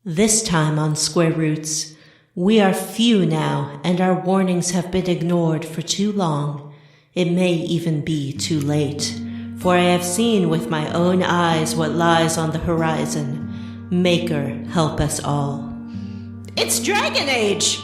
This time on Square Roots, we are few now, and our warnings have been ignored for too long. It may even be too late, for I have seen with my own eyes what lies on the horizon. Maker, help us all. It's Dragon Age!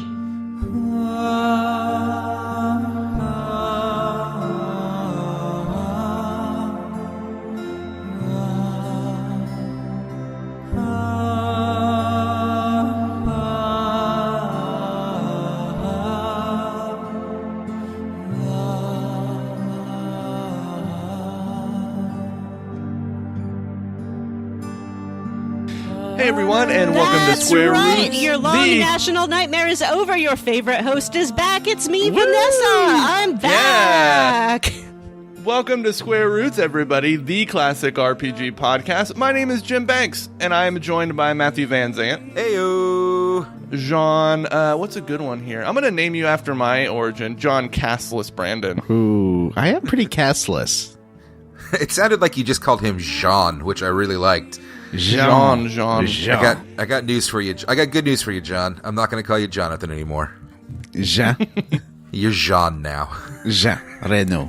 Hey everyone, and welcome to Square Roots. Your long national nightmare is over. Your favorite host is back. It's me, Vanessa. I'm back. Yeah. Welcome to Square Roots, everybody, the classic RPG podcast. My name is Jim Banks, and I am joined by Matthew Van Zant. Heyo. John, what's a good one here? I'm going to name you after my origin, John Castless Brandon. Ooh, I am pretty castless. It sounded like you just called him Jean, which I really liked. Jean. I got news for you. I got good news for you, John. I'm not going to call you Jonathan anymore. Jean. You're Jean now. Jean Reno.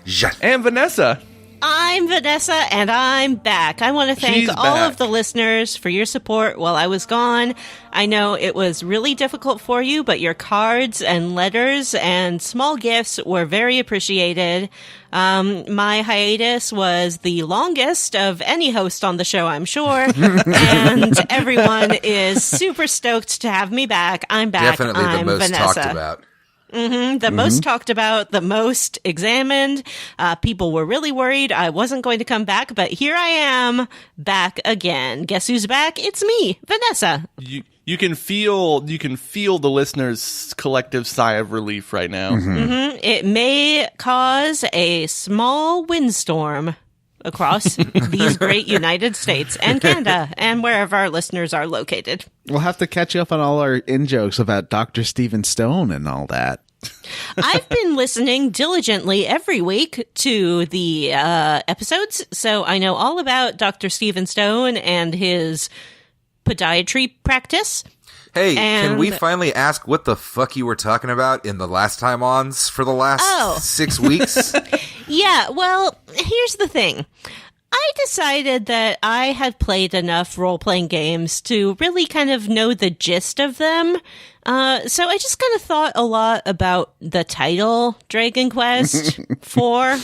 Jean. And Vanessa. I'm Vanessa, and I'm back. I want to thank all of the listeners for your support while I was gone. I know it was really difficult for you, but your cards and letters and small gifts were very appreciated. My hiatus was the longest of any host on the show, I'm sure, and everyone is super stoked to have me back. I'm back. Definitely I'm the most Vanessa. talked about. The most talked about, the most examined. People were really worried I wasn't going to come back, but here I am, back again. Guess who's back? It's me, Vanessa. You can feel the listeners' collective sigh of relief right now. It may cause a small windstorm across these great United States and Canada and wherever our listeners are located. We'll have to catch up on all our in-jokes about Dr. Stephen Stone and all that. I've been listening diligently every week to the episodes, so I know all about Dr. Stephen Stone and his podiatry practice. Hey, can we finally ask what the fuck you were talking about in the last time ons for the last 6 weeks? Yeah, well, here's the thing. I decided that I had played enough role-playing games to really kind of know the gist of them. So I just kind of thought a lot about the title, Dragon Quest 4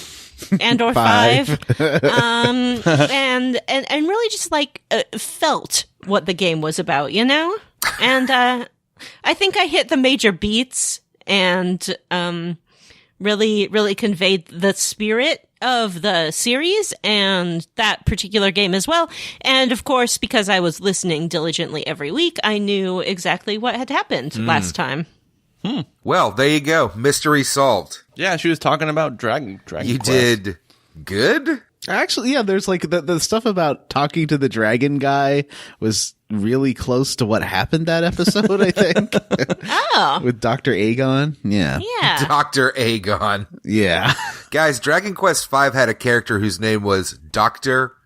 and or 5. And really just like felt what the game was about, you know? And I think I hit the major beats and really conveyed the spirit of the series and that particular game as well. And of course, because I was listening diligently every week, I knew exactly what had happened last time. Well, there you go. Mystery solved. Yeah, she was talking about Dragon You Quest. did good? Actually, yeah, there's like the stuff about talking to the dragon guy was really close to what happened that episode, I think. Oh. With Dr. Aegon. Yeah. Yeah. Dr. Aegon. Yeah. Guys, Dragon Quest V had a character whose name was Dr.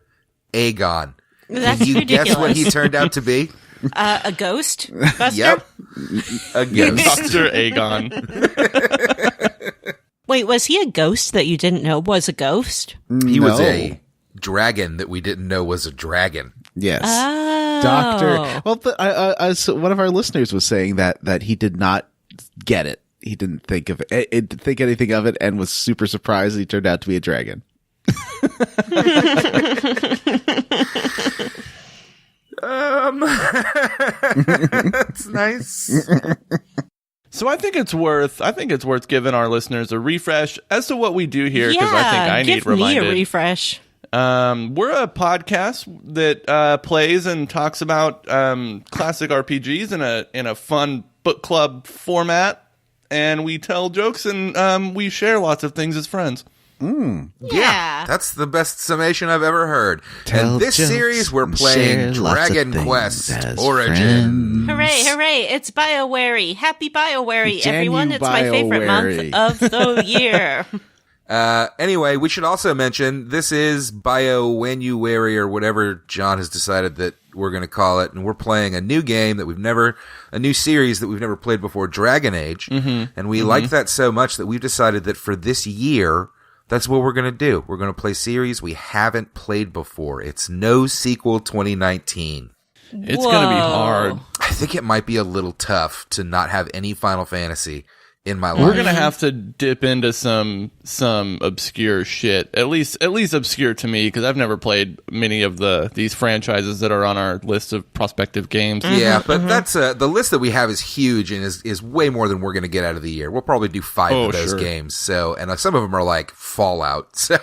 Aegon. That's Can you ridiculous. guess what he turned out to be? A ghost? Buster? Yep. A ghost. Dr. Aegon. Wait, was he a ghost that you didn't know was a ghost? He was No. a dragon that we didn't know was a dragon. Yes. Oh. Doctor. Well, so one of our listeners was saying that he did not get it. He didn't think of it. Didn't think anything of it, and was super surprised he turned out to be a dragon. That's nice. So I think it's worth giving our listeners a refresh as to what we do here, because I think I need reminded. Give me a refresh. We're a podcast that plays and talks about classic RPGs in a fun book club format, and we tell jokes and we share lots of things as friends. Yeah. That's the best summation I've ever heard. Tell And this jokes series, we're and playing share lots of Dragon things Quest as Origin. Hooray, hooray. It's BioWarey. Happy BioWarey, everyone. It's my favorite month JanuBioWarey. of the year. Anyway, we should also mention this is BioWarey or whatever John has decided that we're going to call it, and we're playing a new game that a new series that we've never played before, Dragon Age, and we like that so much that we've decided that for this year, that's what we're going to do. We're going to play series we haven't played before. It's No Sequel 2019. It's going to be hard. I think it might be a little tough to not have any Final Fantasy in my life. We're going to have to dip into some obscure shit. At least obscure to me, because I've never played many of these franchises that are on our list of prospective games. Yeah, but that's the list that we have is huge and is way more than we're going to get out of the year. We'll probably do 5 of those games. So, and some of them are like Fallout. So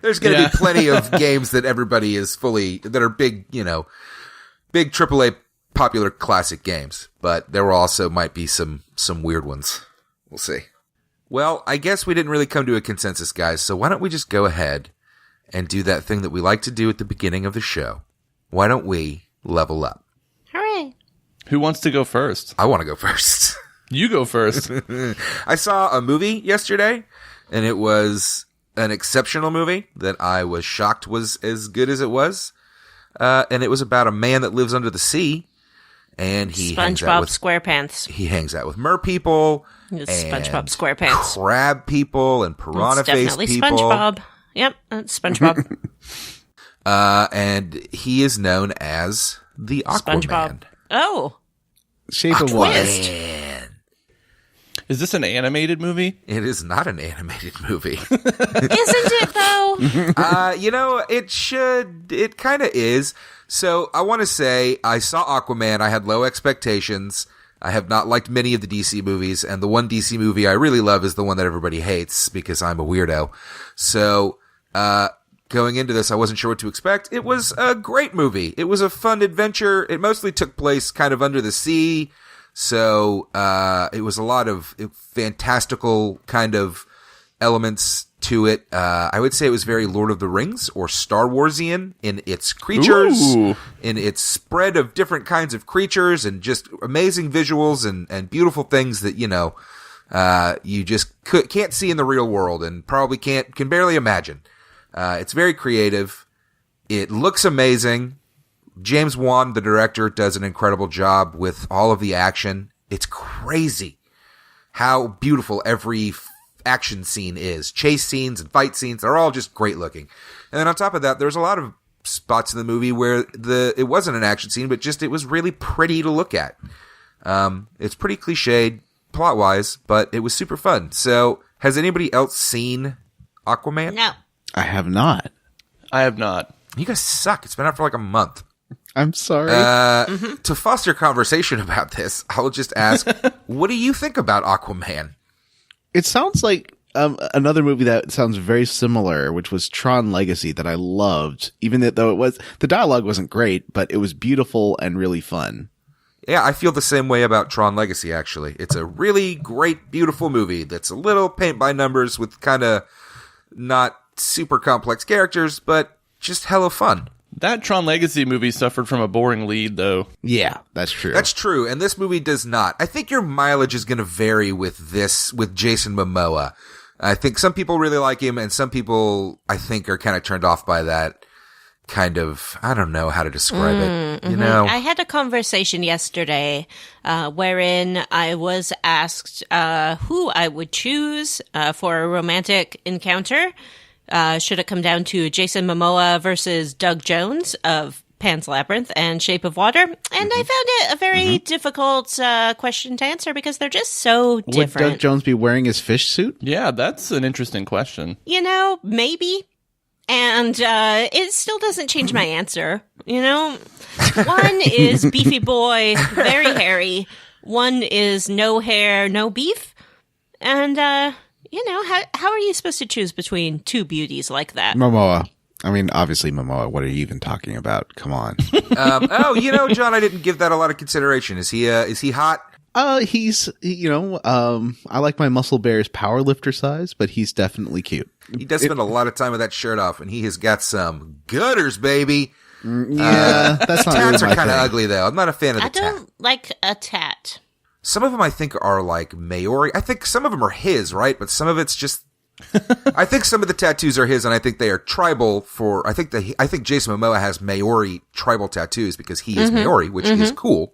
there's going to be plenty of games that everybody is that are big, big AAA popular classic games. But there also might be some weird ones. We'll see. Well, I guess we didn't really come to a consensus, guys, so why don't we just go ahead and do that thing that we like to do at the beginning of the show? Why don't we level up? Hooray. Who wants to go first? I want to go first. You go first. I saw a movie yesterday, and it was an exceptional movie that I was shocked was as good as it was. And it was about a man that lives under the sea. And he SpongeBob SquarePants. He hangs out with mer people, SpongeBob SquarePants, crab people, and piranha face people. Definitely SpongeBob. Yep, that's SpongeBob. And he is known as the Aquaman. SpongeBob. Oh, Shape of Water. Is this an animated movie? It is not an animated movie. Isn't it though? It kind of is. So I want to say I saw Aquaman. I had low expectations. I have not liked many of the DC movies, and the one DC movie I really love is the one that everybody hates because I'm a weirdo. So, going into this, I wasn't sure what to expect. It was a great movie. It was a fun adventure. It mostly took place kind of under the sea. So, it was a lot of fantastical kind of elements to it. I would say it was very Lord of the Rings or Star Warsian in its creatures, in its spread of different kinds of creatures and just amazing visuals and beautiful things that, you just can't see in the real world and probably can barely imagine. It's very creative. It looks amazing. James Wan, the director, does an incredible job with all of the action. It's crazy how beautiful every action scene is. Chase scenes and fight scenes, they're all just great looking. And then on top of that, there's a lot of spots in the movie where it wasn't an action scene, but just it was really pretty to look at. It's pretty cliched plot-wise, but it was super fun. So, has anybody else seen Aquaman? No. I have not. I have not. You guys suck. It's been out for like a month. I'm sorry. To foster conversation about this, I'll just ask, what do you think about Aquaman? It sounds like another movie that sounds very similar, which was Tron Legacy, that I loved, even though the dialogue wasn't great, but it was beautiful and really fun. Yeah, I feel the same way about Tron Legacy, actually. It's a really great, beautiful movie that's a little paint by numbers with kind of not super complex characters, but just hella fun. That Tron Legacy movie suffered from a boring lead, though. Yeah, that's true. That's true, and this movie does not. I think your mileage is going to vary with Jason Momoa. I think some people really like him, and some people, I think, are kind of turned off by that kind of, I don't know how to describe it, you know? I had a conversation yesterday wherein I was asked who I would choose for a romantic encounter. Should it come down to Jason Momoa versus Doug Jones of Pan's Labyrinth and Shape of Water? And I found it a very difficult question to answer because they're just so different. Would Doug Jones be wearing his fish suit? Yeah, that's an interesting question. Maybe. And it still doesn't change my answer. One is beefy boy, very hairy. One is no hair, no beef. And, how are you supposed to choose between two beauties like that? Momoa. I mean, obviously Momoa. What are you even talking about? Come on. John, I didn't give that a lot of consideration. Is he hot? He's, I like my muscle bear's powerlifter size, but he's definitely cute. He does spend a lot of time with that shirt off, and he has got some gutters, baby. Yeah, that's not really tats my are kind of thing. ugly, though. I'm not a fan of the tat. I don't like a tat. Some of them I think are like Maori. I think some of them are his, right? But some of it's just I think some of the tattoos are his, and I think they are tribal I think Jason Momoa has Maori tribal tattoos because he is Maori, which is cool.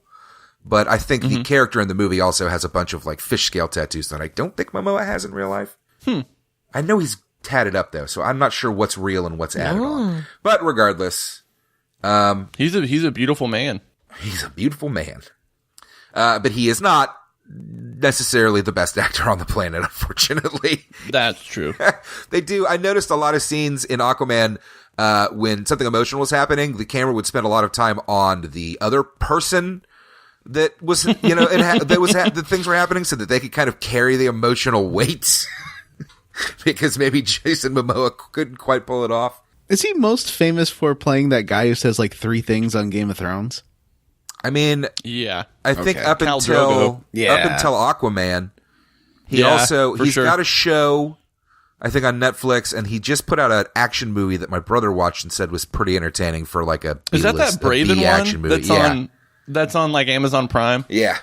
But I think the character in the movie also has a bunch of like fish scale tattoos that I don't think Momoa has in real life. I know he's tatted up though, so I'm not sure what's real and what's added on. But regardless, he's a beautiful man. He's a beautiful man. But he is not necessarily the best actor on the planet, unfortunately. That's true. I noticed a lot of scenes in Aquaman, when something emotional was happening, the camera would spend a lot of time on the other person that was, that things were happening so that they could kind of carry the emotional weight because maybe Jason Momoa couldn't quite pull it off. Is he most famous for playing that guy who says like 3 things on Game of Thrones? I mean, yeah, I think up until Aquaman, he's got a show, I think on Netflix, and he just put out an action movie that my brother watched and said was pretty entertaining for like a is that Braven action one movie. That's on like Amazon Prime. Yeah,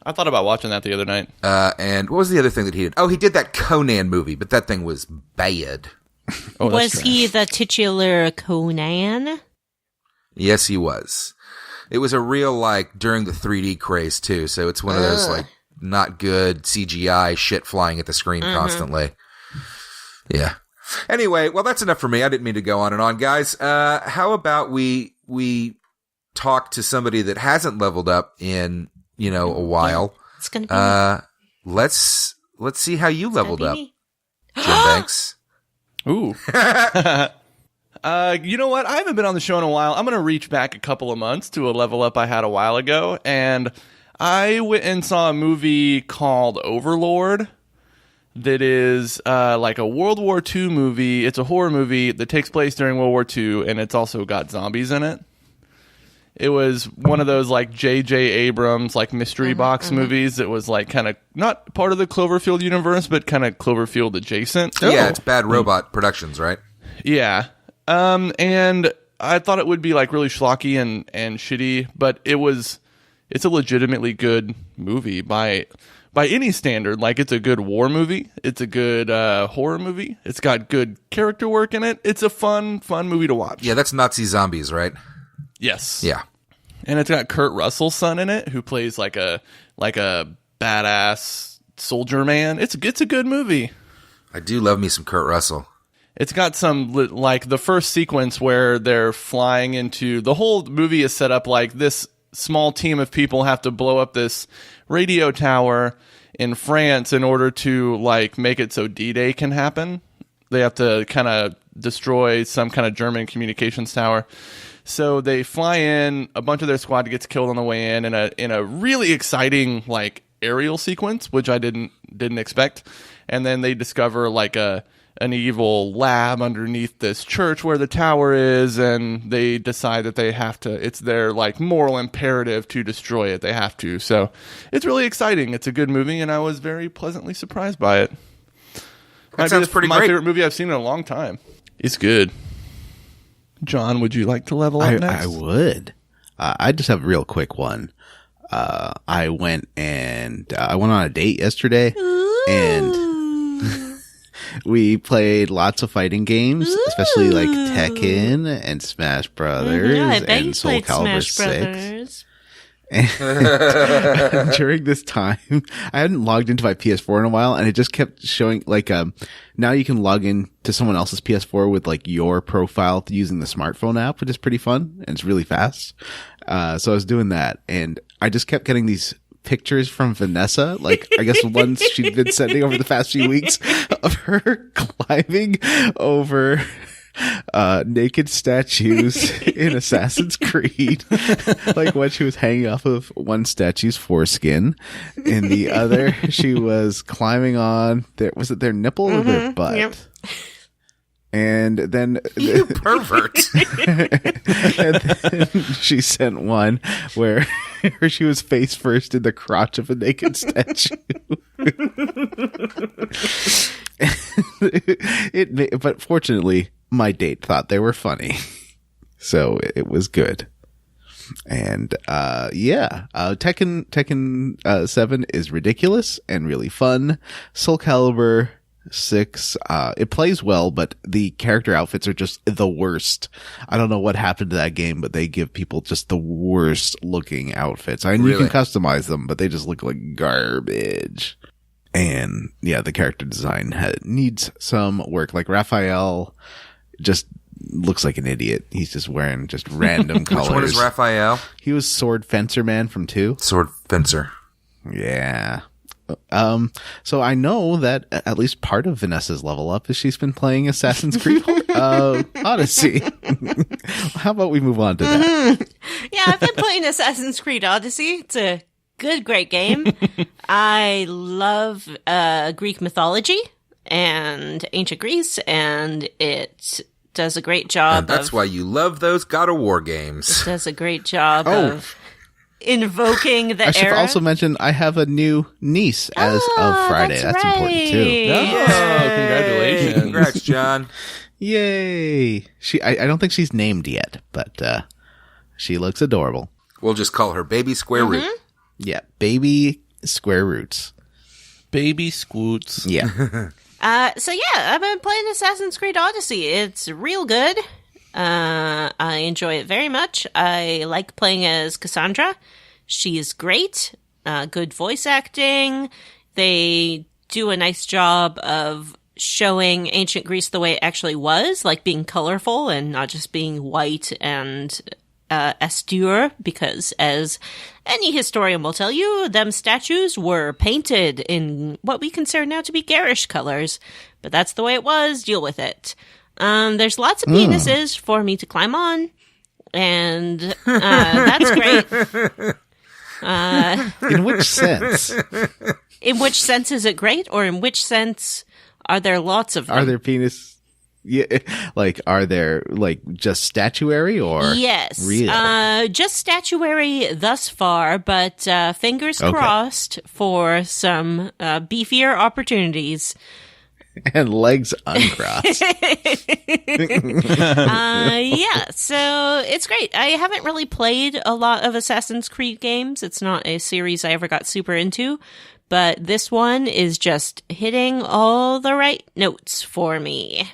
I thought about watching that the other night. And what was the other thing that he did? Oh, he did that Conan movie, but that thing was bad. Was he the titular Conan? Yes, he was. It was a real, like, during the 3D craze, too. So it's one of those, like, not good CGI shit flying at the screen constantly. Yeah. Anyway, well, that's enough for me. I didn't mean to go on and on, guys. How about we talk to somebody that hasn't leveled up in, a while. It's going to be let's see how you leveled up, Jim Banks. Ooh. You know what? I haven't been on the show in a while. I'm going to reach back a couple of months to a level up I had a while ago. And I went and saw a movie called Overlord that is like a World War II movie. It's a horror movie that takes place during World War II, and it's also got zombies in it. It was one of those like J.J. Abrams like mystery box movies that was like kind of not part of the Cloverfield universe, but kind of Cloverfield adjacent. Yeah, it's Bad Robot Productions, right? Yeah. And I thought it would be like really schlocky and shitty, but it's a legitimately good movie by any standard. Like, it's a good war movie. It's a good horror movie. It's got good character work in it. It's a fun movie to watch. Yeah, that's Nazi zombies, right? Yes. Yeah. And it's got Kurt Russell's son in it, who plays like a badass soldier man. It's a good movie. I do love me some Kurt Russell. It's got some, like, the first sequence where they're flying into... The whole movie is set up like this small team of people have to blow up this radio tower in France in order to, like, make it so D-Day can happen. They have to kind of destroy some kind of German communications tower. So they fly in, a bunch of their squad gets killed on the way in a really exciting, like, aerial sequence, which I didn't expect. And then they discover, like, an evil lab underneath this church where the tower is, and they decide that they have to, it's their like moral imperative to destroy it. They have to. So it's really exciting. It's a good movie, and I was very pleasantly surprised by it. That sounds pretty great. My favorite movie I've seen in a long time. It's good. John, would you like to level up next? I would. I just have a real quick one. I went on a date yesterday. Ooh. And we played lots of fighting games, especially like Tekken and Smash Brothers and Soul Calibur 6. And during this time, I hadn't logged into my PS4 in a while, and it just kept showing like now you can log in to someone else's PS4 with like your profile using the smartphone app, which is pretty fun and it's really fast. So I was doing that, and I just kept getting these pictures from Vanessa, like I guess ones she'd been sending over the past few weeks of her climbing over naked statues in Assassin's Creed. Like when she was hanging off of one statue's foreskin, and the other she was climbing on their nipple or their butt? Yep. And then you pervert. And then she sent one where she was face first in the crotch of a naked statue. But fortunately, my date thought they were funny, so it was good. And Tekken 7 is ridiculous and really fun. Soul Calibur 6. It plays well, but the character outfits are just the worst. I don't know what happened to that game, but they give people just the worst looking outfits. I mean, you can customize them, but they just look like garbage. And yeah, the character design needs some work. Like Raphael just looks like an idiot. He's just wearing just random colors. Which one is Raphael? He was Sword Fencer Man from 2. Sword Fencer. Yeah. So I know that at least part of Vanessa's level up is she's been playing Assassin's Creed Odyssey. How about we move on to that? Yeah, I've been playing Assassin's Creed Odyssey. It's a great game. I love Greek mythology and ancient Greece, and it does a great job. And that's why you love those God of War games. It does a great job of invoking the I should era. also mention I have a new niece as of Friday. That's important too. Oh, congratulations. Congrats, John. Yay. I don't think she's named yet, but she looks adorable. We'll just call her Baby Square Root. Yeah, baby square roots. Baby Squoots. Yeah. So yeah, I've been playing Assassin's Creed Odyssey. It's real good. I enjoy it very much. I like playing as Cassandra. She's great. Good voice acting. They do a nice job of showing ancient Greece the way it actually was, like being colorful and not just being white and austere, because as any historian will tell you, them statues were painted in what we consider now to be garish colors. But that's the way it was. Deal with it. There's lots of penises for me to climb on, and that's great. In which sense? In which sense is it great, or in which sense are there lots of them? Are there penis? Yeah, like are there like just statuary or yes, real? Just statuary thus far, but fingers crossed for some beefier opportunities. And legs uncrossed. Yeah, so it's great. I haven't really played a lot of Assassin's Creed games. It's not a series I ever got super into, but this one is just hitting all the right notes for me.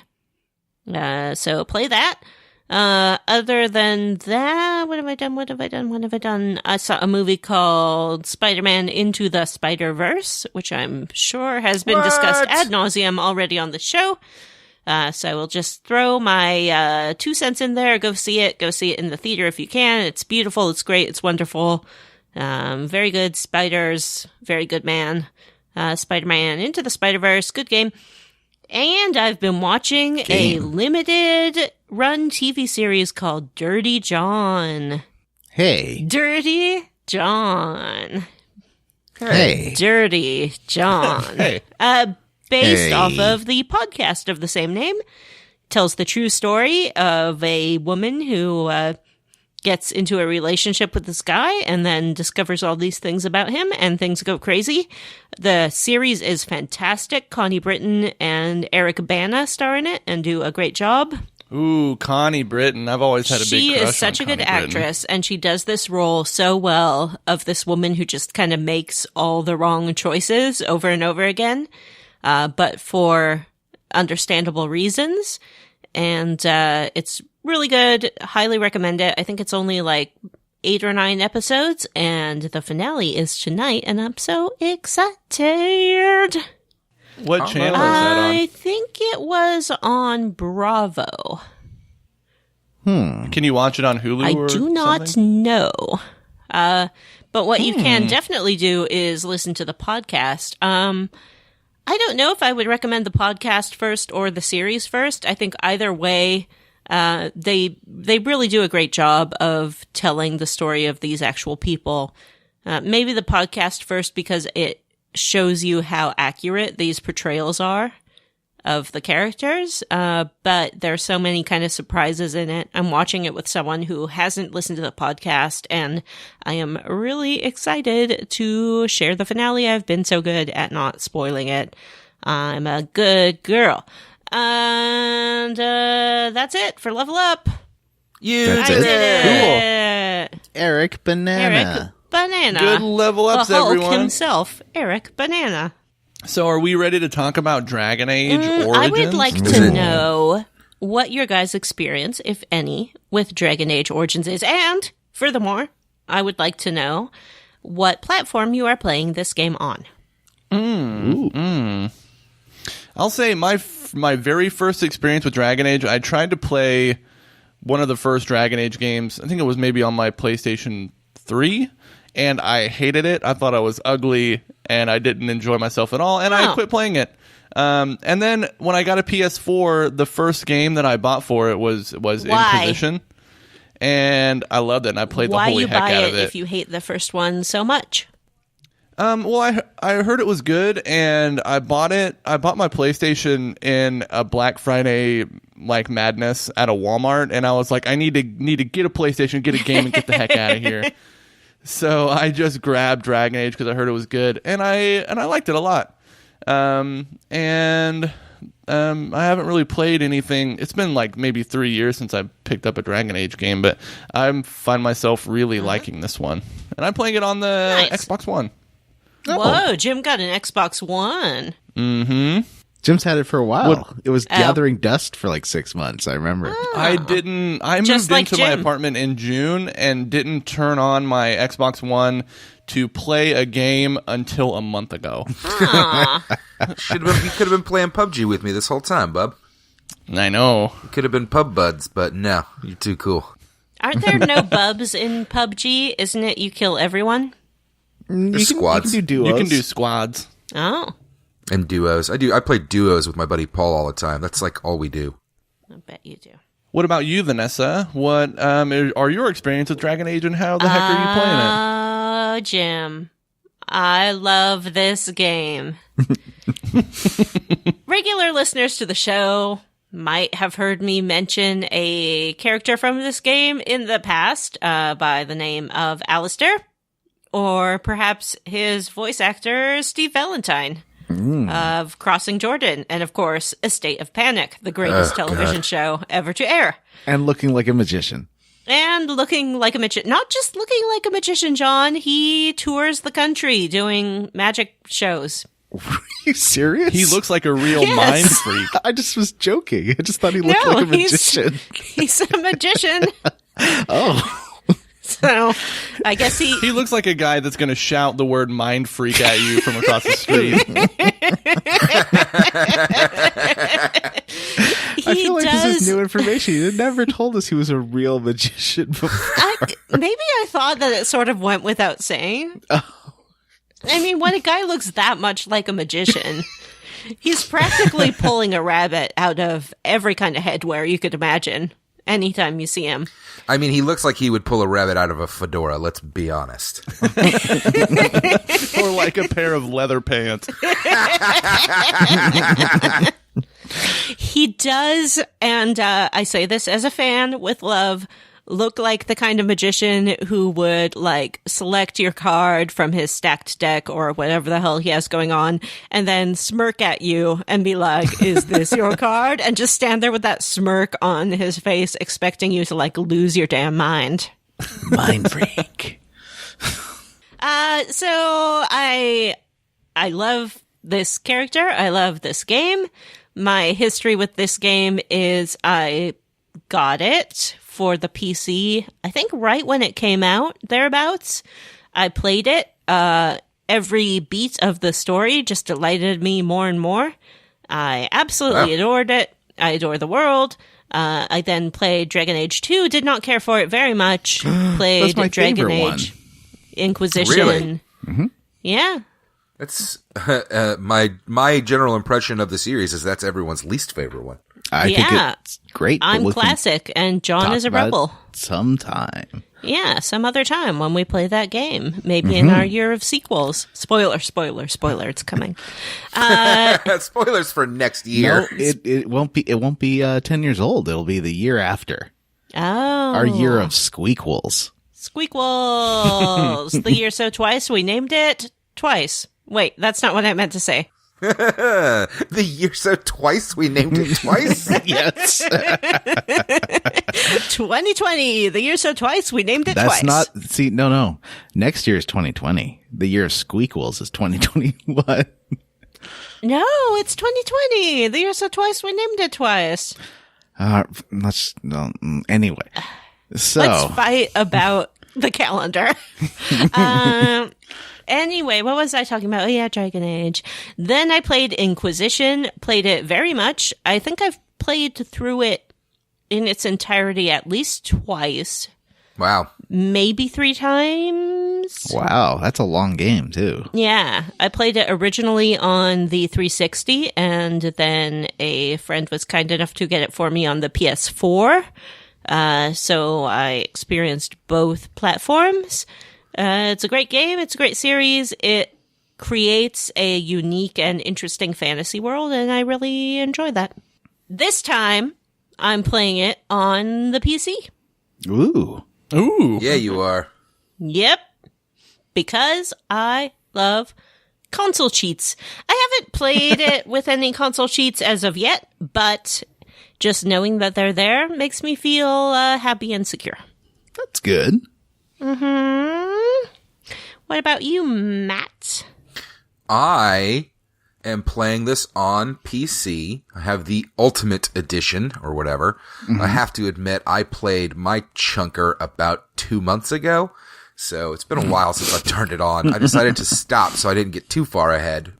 So play that. Other than that, what have I done? I saw a movie called Spider-Man Into the Spider-Verse, which I'm sure has been discussed ad nauseum already on the show. So I will just throw my 2 cents in there. Go see it. Go see it in the theater if you can. It's beautiful. It's great. It's wonderful. Very good spiders. Very good man. Spider-Man Into the Spider-Verse. Good game. And I've been watching a limited run TV series called Dirty John. Hey. Dirty John. Hey. Dirty John. Hey. Based off of the podcast of the same name. Tells the true story of a woman who gets into a relationship with this guy and then discovers all these things about him, and things go crazy. The series is fantastic. Connie Britton and Eric Bana star in it and do a great job. Ooh, Connie Britton. I've always had a big crush on She is such a good Connie actress, and she does this role so well of this woman who just kind of makes all the wrong choices over and over again, but for understandable reasons. And it's really good. Highly recommend it. I think it's only like 8 or 9 episodes, and the finale is tonight, and I'm so excited. What channel is that on? I think it was on Bravo. Can you watch it on Hulu? I do not know. But what you can definitely do is listen to the podcast. I don't know if I would recommend the podcast first or the series first. I think either way, they really do a great job of telling the story of these actual people. Maybe the podcast first because it shows you how accurate these portrayals are of the characters. But there's so many kind of surprises in it. I'm watching it with someone who hasn't listened to the podcast, and I am really excited to share the finale. I've been so good at not spoiling it. I'm a good girl. And that's it for Level Up. That's I it? did it. Eric Banana. Eric Banana. Good level ups, the Hulk everyone. himself, Eric Banana. So are we ready to talk about Dragon Age Origins? I would like to know what your guys' experience, if any, with Dragon Age Origins is. And, furthermore, I would like to know what platform you are playing this game on. I'll say my very first experience with Dragon Age, I tried to play one of the first Dragon Age games. I think it was maybe on my PlayStation 3, and I hated it. I thought I was ugly, and I didn't enjoy myself at all, and I quit playing it. And then when I got a PS4, the first game that I bought for it was Inquisition, and I loved it, and I played the holy heck out of it. Why you buy it if you hate the first one so much? Well, I heard it was good, and I bought it. I bought my PlayStation in a Black Friday like madness at a Walmart, and I was like, I need to get a PlayStation, get a game, and get the heck out of here. So I just grabbed Dragon Age because I heard it was good, and I liked it a lot. I haven't really played anything. It's been like maybe 3 years since I picked up a Dragon Age game, but I find myself really liking this one, and I'm playing it on the Xbox One. Whoa, Jim got an Xbox One. Mm-hmm. Jim's had it for a while. It was gathering dust for like 6 months, I remember. I moved into my apartment in June and didn't turn on my Xbox One to play a game until a month ago. You could have been playing PUBG with me this whole time, bub. I know. You could have been pub buds, but no, you're too cool. Aren't there no bubs in PUBG? Isn't it you kill everyone? Squads. You can do duos. You can do squads. Oh. And duos. I play duos with my buddy Paul all the time. That's like all we do. I bet you do. What about you, Vanessa? What are your experiences with Dragon Age, and how the heck are you playing it? Oh, Jim. I love this game. Regular listeners to the show might have heard me mention a character from this game in the past by the name of Alistair. Or perhaps his voice actor, Steve Valentine, of Crossing Jordan. And, of course, A State of Panic, the greatest television show ever to air. And looking like a magician. And looking like a magician. Not just looking like a magician, John. He tours the country doing magic shows. Are you serious? He looks like a real mind freak. I just was joking. I just thought he looked like a magician. He's a magician. Oh. So, I guess he looks like a guy that's going to shout the word mind freak at you from across the street. I feel like this is new information. You never told us he was a real magician before. Maybe I thought that it sort of went without saying. Oh. I mean, when a guy looks that much like a magician, he's practically pulling a rabbit out of every kind of headwear you could imagine anytime you see him. I mean, he looks like he would pull a rabbit out of a fedora, let's be honest. Or like a pair of leather pants. He does, and I say this as a fan with love, look like the kind of magician who would, like, select your card from his stacked deck or whatever the hell he has going on, and then smirk at you and be like, is this your card? And just stand there with that smirk on his face, expecting you to, like, lose your damn mind. Mind freak. So I love this character. I love this game. My history with this game is I got it for the PC, I think right when it came out, thereabouts. I played it. Every beat of the story just delighted me more and more. I absolutely adored it. I adore the world. I then played Dragon Age 2, did not care for it very much. Played That's my Dragon favorite Age one. Inquisition. Really? Mm-hmm. Yeah. That's my general impression of the series is that's everyone's least favorite one. I think it's great. I'm classic, and John is a rebel. Sometime. Yeah, some other time when we play that game. Maybe in our year of sequels. Spoiler, it's coming. Spoilers for next year. No, it won't be. It won't be 10 years old. It'll be the year after. Oh, our year of Squeakquels. Squeakquels. The year so twice. We named it twice. Wait, that's not what I meant to say. The year so twice. We named it twice. Yes. 2020. The year so twice. We named it That's twice. not. See, no. Next year is 2020. The year of Squeakquels is 2021. No, it's 2020. The year so twice, we named it twice. Anyway. So let's fight about the calendar. Anyway, what was I talking about? Oh, yeah, Dragon Age. Then I played Inquisition, played it very much. I think I've played through it in its entirety at least twice. Wow. Maybe 3 times. Wow, that's a long game, too. Yeah, I played it originally on the 360, and then a friend was kind enough to get it for me on the PS4. So I experienced both platforms. It's a great game. It's a great series. It creates a unique and interesting fantasy world, and I really enjoy that. This time, I'm playing it on the PC. Ooh. Yeah, you are. Yep. Because I love console cheats. I haven't played it with any console cheats as of yet, but just knowing that they're there makes me feel happy and secure. That's good. Mm-hmm. What about you, Matt? I am playing this on PC. I have the Ultimate Edition or whatever. Mm-hmm. I have to admit, I played my chunker about 2 months ago. So it's been a while since I've turned it on. I decided to stop so I didn't get too far ahead.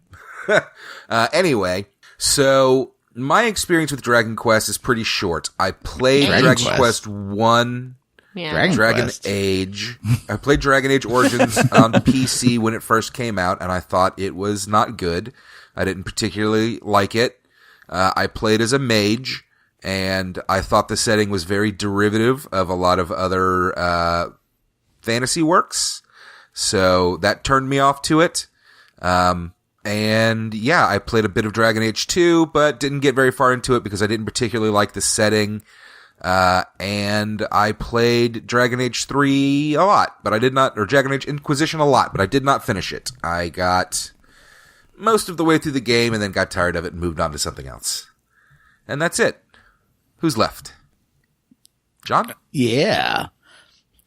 Anyway, so my experience with Dragon Quest is pretty short. I played Dragon Quest 1... Yeah. Dragon Age. I played Dragon Age Origins on PC when it first came out, and I thought it was not good. I didn't particularly like it. I played as a mage, and I thought the setting was very derivative of a lot of other fantasy works. So that turned me off to it. And yeah, I played a bit of Dragon Age 2, but didn't get very far into it because I didn't particularly like the setting. And I played Dragon Age 3 a lot, but I did not, or Dragon Age Inquisition a lot, but I did not finish it. I got most of the way through the game and then got tired of it and moved on to something else. And that's it. Who's left? John? Yeah.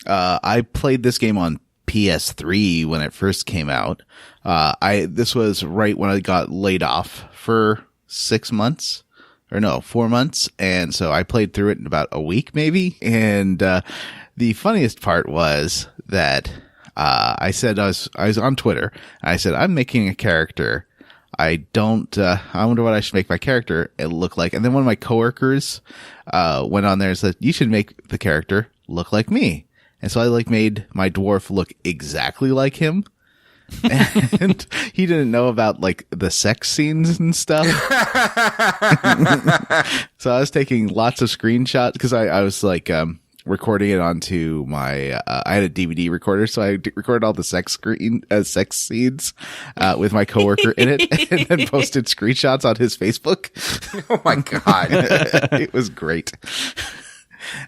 I played this game on PS3 when it first came out. This was right when I got laid off for 6 months. Or no, 4 months. And so I played through it in about a week, maybe. And, the funniest part was that, I said, I was on Twitter. I said, I'm making a character. I wonder what I should make my character look like. And then one of my coworkers, went on there and said, you should make the character look like me. And so I made my dwarf look exactly like him. And he didn't know about the sex scenes and stuff. So I was taking lots of screenshots because I was recording it onto my I had a DVD recorder, so I recorded all the sex scenes with my coworker in it, and then posted screenshots on his Facebook. Oh my god. It was great.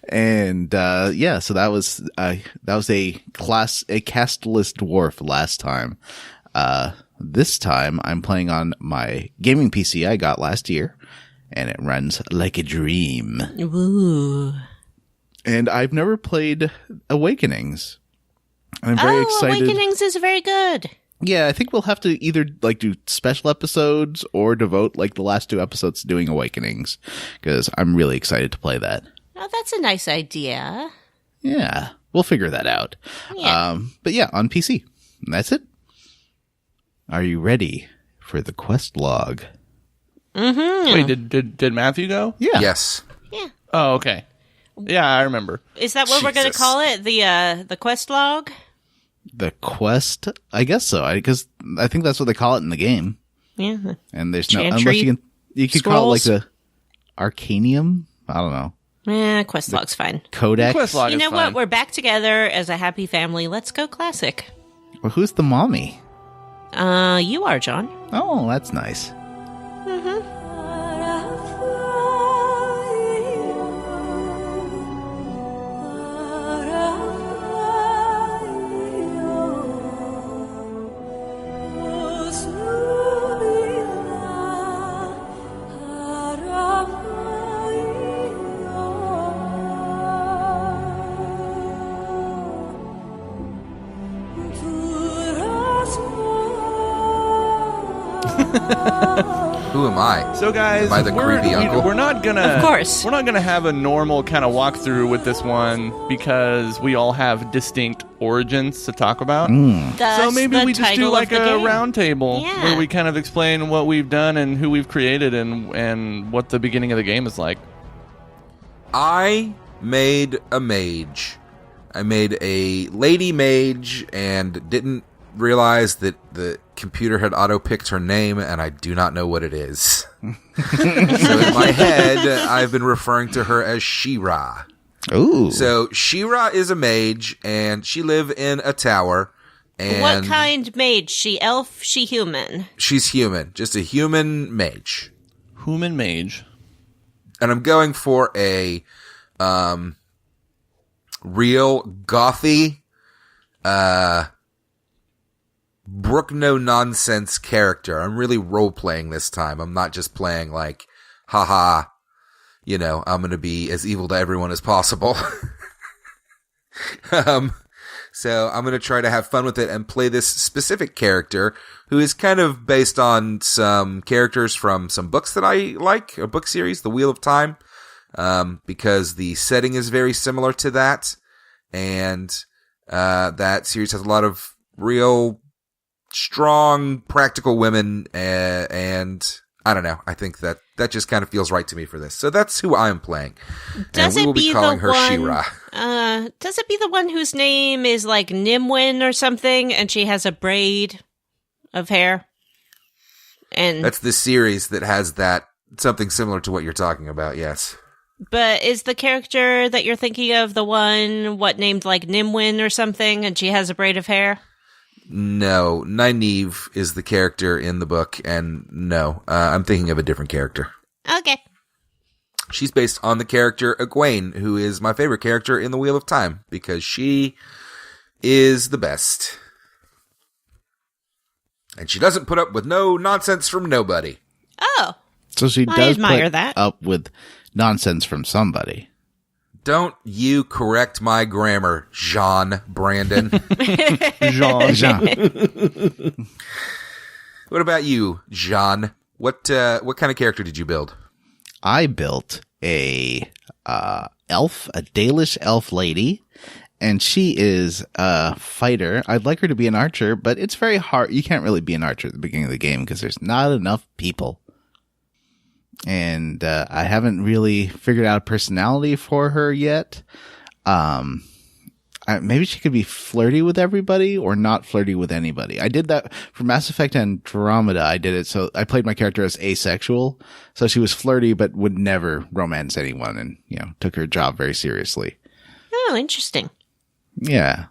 And yeah, so that was a castless dwarf last time. This time I'm playing on my gaming PC I got last year, and it runs like a dream. Ooh. And I've never played Awakenings. I'm very excited. Awakenings is very good. Yeah, I think we'll have to either do special episodes or devote the last 2 episodes to doing Awakenings, because I'm really excited to play that. Oh, that's a nice idea. Yeah, we'll figure that out. Yeah. But yeah, on PC. And that's it. Are you ready for the quest log? Mm-hmm. Wait, did Matthew go? Yeah. Yes. Yeah. Oh, okay. Yeah, I remember. Is that what we're going to call it? The quest log? The quest? I guess so. Because I think that's what they call it in the game. Yeah. And there's Chantry unless you could call it scrolls? the Arcanium? I don't know. Quest log's fine. Codex? Quest log You is know fine. what? We're back together as a happy family. Let's go classic. Well, who's the mommy? You are, John. Oh, that's nice. Mm-hmm. Who am I? So guys, am I the creepy uncle? We're not gonna, of course, we're not gonna have a normal kind of walkthrough with this one because we all have distinct origins to talk about. Thus, so maybe we just do like a round table where we kind of explain what we've done and who we've created and what the beginning of the game is like. I made a mage. I made a lady mage and didn't realize that the computer had auto-picked her name, and I do not know what it is. So in my head, I've been referring to her as She-Ra. Ooh. So She-Ra is a mage, and she lives in a tower. And what kind mage? She elf, she human? She's human. Just a human mage. Human mage. And I'm going for a real gothy, Brooke no nonsense character. I'm really role playing this time. I'm not just playing like, haha, I'm going to be as evil to everyone as possible. So I'm going to try to have fun with it and play this specific character who is kind of based on some characters from some books that I like, a book series, The Wheel of Time, because the setting is very similar to that. And that series has a lot of real strong, practical women, and I don't know. I think that just kind of feels right to me for this. So that's who I'm playing. Does and we will be calling her one, She-Ra. Does it be the one whose name is like Nimwin or something, and she has a braid of hair? And that's the series that has that, something similar to what you're talking about, yes. But is the character that you're thinking of the one, named like Nimwin or something, and she has a braid of hair? No, Nynaeve is the character in the book, and no, I'm thinking of a different character. Okay. She's based on the character Egwene, who is my favorite character in The Wheel of Time, because she is the best. And she doesn't put up with no nonsense from nobody. Oh. So she I does admire put that. up with nonsense from somebody. Don't you correct my grammar, Jean Brandon. Jean. What about you, Jean? What kind of character did you build? I built a elf, a Dalish elf lady, and she is a fighter. I'd like her to be an archer, but it's very hard. You can't really be an archer at the beginning of the game because there's not enough people. And I haven't really figured out a personality for her yet. Maybe she could be flirty with everybody or not flirty with anybody. I did that for Mass Effect Andromeda. I did it so I played my character as asexual. So she was flirty but would never romance anyone and, took her job very seriously. Oh, interesting. Yeah.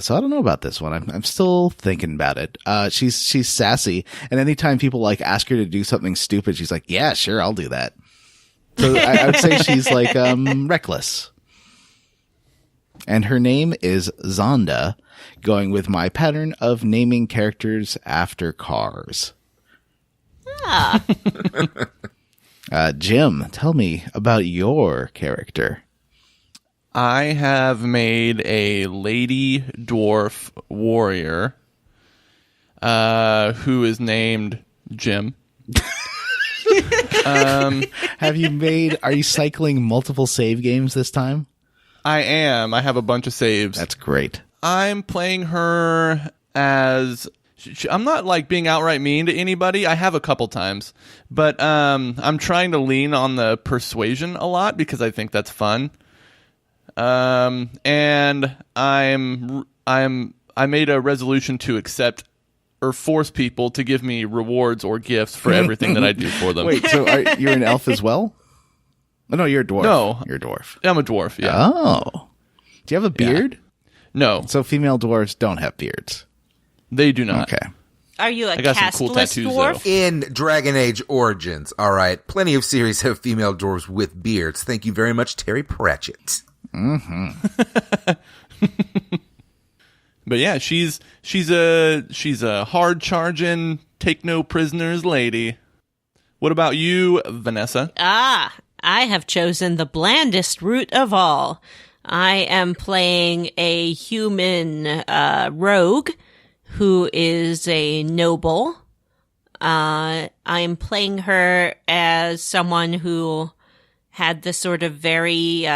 So I don't know about this one. I'm still thinking about it. She's sassy, and anytime people ask her to do something stupid, she's like, "Yeah, sure, I'll do that." So I would say she's like reckless. And her name is Zonda, going with my pattern of naming characters after cars. Ah. Jim, tell me about your character. I have made a lady dwarf warrior who is named Jim. Are you cycling multiple save games this time? I am. I have a bunch of saves. That's great. I'm playing her as... I'm not being outright mean to anybody. I have a couple times. But I'm trying to lean on the persuasion a lot because I think that's fun. And I made a resolution to accept or force people to give me rewards or gifts for everything that I do for them. Wait, so you're an elf as well? Oh, no, you're a dwarf. No. You're a dwarf. I'm a dwarf, yeah. Oh. Do you have a beard? No. So female dwarves don't have beards. They do not. Okay. Are you a I got some cool castless tattoos, dwarf? though. In Dragon Age Origins, all right, plenty of series have female dwarves with beards. Thank you very much, Terry Pratchett. Mm-hmm. But yeah, she's a hard charging, take no prisoners lady. What about you, Vanessa? Ah, I have chosen the blandest route of all. I am playing a human rogue who is a noble I'm playing her as someone who had this sort of very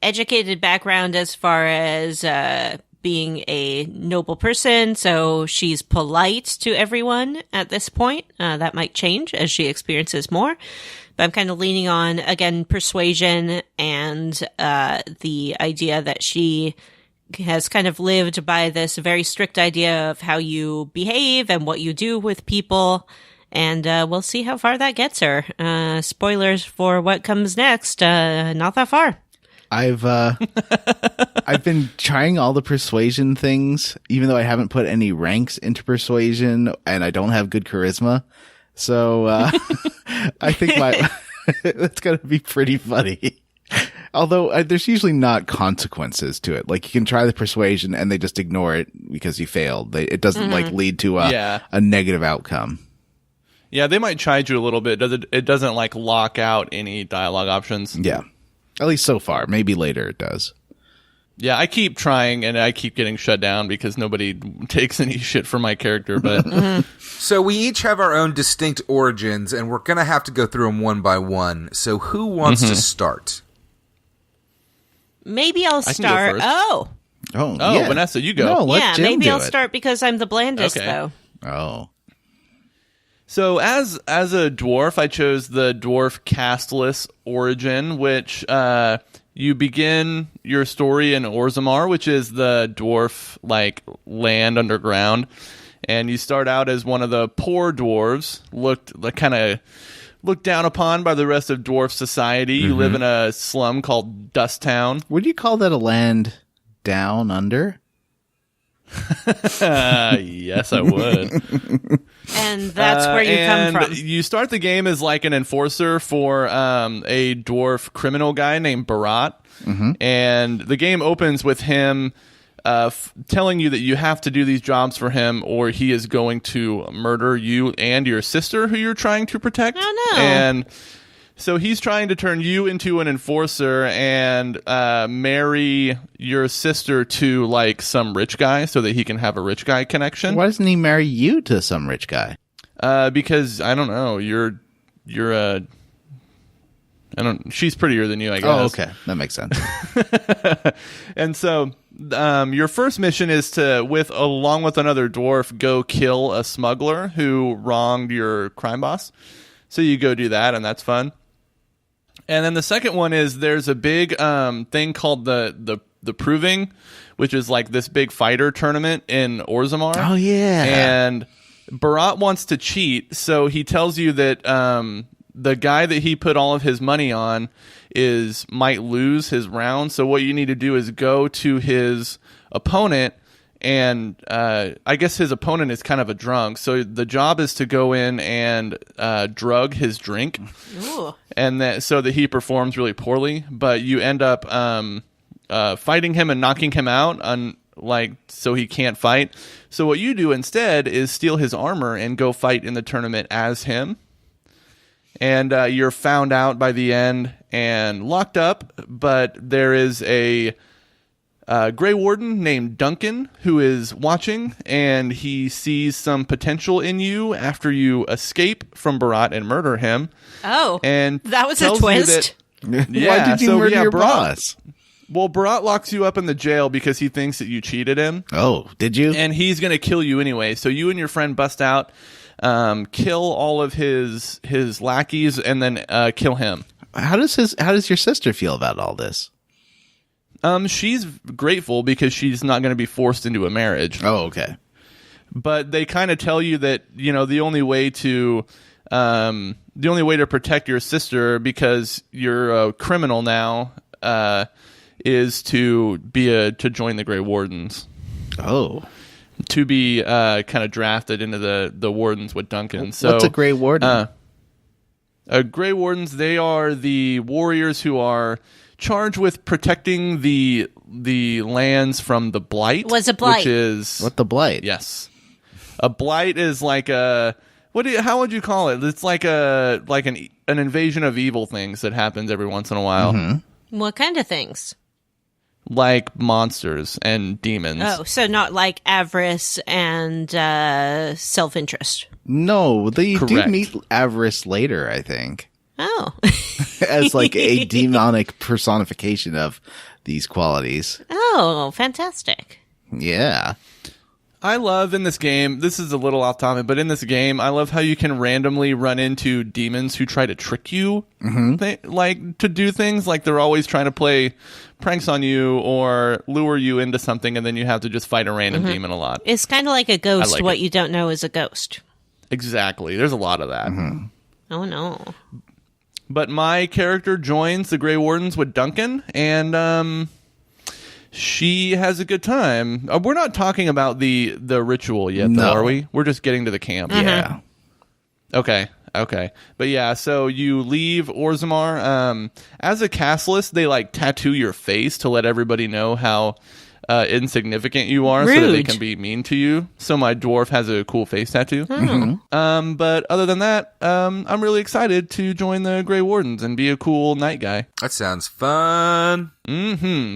educated background as far as being a noble person, so she's polite to everyone at this point. That might change as she experiences more. But I'm kind of leaning on, again, persuasion and the idea that she has kind of lived by this very strict idea of how you behave and what you do with people. And we'll see how far that gets her. Spoilers for what comes next. Not that far. I've been trying all the persuasion things, even though I haven't put any ranks into persuasion and I don't have good charisma. So I think that's going to be pretty funny. Although there's usually not consequences to it. Like you can try the persuasion and they just ignore it because you failed. It doesn't like lead to a negative outcome. Yeah, they might chide you a little bit. It doesn't like lock out any dialogue options. Yeah. At least so far. Maybe later it does. Yeah, I keep trying and I keep getting shut down because nobody takes any shit from my character. But So we each have our own distinct origins and we're going to have to go through them one by one. So who wants to start? Maybe I'll start. Oh, yeah. Vanessa, you go. No, let Jim maybe do I'll it. start because I'm the blandest, Okay. though. Oh. So as a dwarf, I chose the dwarf castless origin, which you begin your story in Orzammar, which is the dwarf like land underground, and you start out as one of the poor dwarves, kind of looked down upon by the rest of dwarf society. You live in a slum called Dust Town. Would you call that a land down under? Yes, I would. And that's where you come from. You start the game as like an enforcer for a dwarf criminal guy named Barat. And the game opens with him telling you that you have to do these jobs for him or he is going to murder you and your sister who you're trying to protect. Oh, no. And so he's trying to turn you into an enforcer and marry your sister to like some rich guy so that he can have a rich guy connection. Why doesn't he marry you to some rich guy? Because I don't know, she's prettier than you, I guess. Oh, okay. That makes sense. And so your first mission is to, along with another dwarf, go kill a smuggler who wronged your crime boss. So you go do that, and that's fun. And then the second one is there's a big thing called the Proving, which is like this big fighter tournament in Orzammar. Oh, yeah. And Barat wants to cheat, so he tells you that the guy that he put all of his money on might lose his round. So what you need to do is go to his opponent, and I guess his opponent is kind of a drunk. So the job is to go in and drug his drink, and so that he performs really poorly. But you end up fighting him and knocking him out so he can't fight. So what you do instead is steal his armor and go fight in the tournament as him. And you're found out by the end and locked up, but there is a Grey Warden named Duncan who is watching, and he sees some potential in you after you escape from Barat and murder him. Oh, and that was a twist. Why did you murder your boss? Well, Barat locks you up in the jail because he thinks that you cheated him. Oh, did you? And he's going to kill you anyway. So you and your friend bust out, kill all of his lackeys, and then kill him. How does your sister feel about all this? She's grateful because she's not going to be forced into a marriage. Oh, okay. But they kind of tell you that the only way to protect your sister, because you're a criminal now, is to join the Grey Wardens. Oh. To be kind of drafted into the Wardens with Duncan. So what's a Grey Warden? Grey Wardens, they are the warriors who are charged with protecting the lands from the Blight. What's a Blight? What the Blight? Yes. A Blight is like how would you call it? It's like an invasion of evil things that happens every once in a while. What kind of things? like monsters and demons. Oh, so not like avarice and self-interest. No, they do Correct. meet Avarice later, I think, Oh. as like a demonic personification of these qualities. Oh, fantastic. Yeah. I love in this game, this is a little off topic, but in this game, I love how you can randomly run into demons who try to trick you, like to do things. Like they're always trying to play pranks on you or lure you into something, and then you have to just fight a random demon a lot. It's kind of like a ghost. like What it. you don't know is a ghost. Exactly. There's a lot of that. Oh, no. But my character joins the Grey Wardens with Duncan, and she has a good time. We're not talking about the ritual yet, though, No. are we? We're just getting to the camp. Yeah. Okay. But yeah, so you leave Orzammar. As a castless, they like tattoo your face to let everybody know how insignificant you are so that they Rude. can be mean to you. So my dwarf has a cool face tattoo. But other than that, I'm really excited to join the Grey Wardens and be a cool night guy. That sounds fun.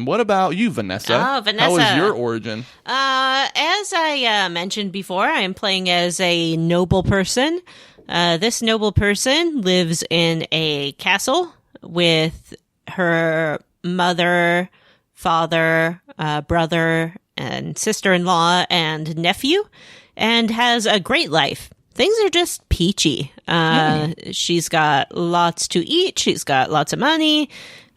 What about you, Vanessa? Oh, Vanessa. How was your origin? As I mentioned before, I am playing as a noble person. This noble person lives in a castle with her mother, father, brother, and sister-in-law and nephew, and has a great life. Things are just peachy. She's got lots to eat. She's got lots of money.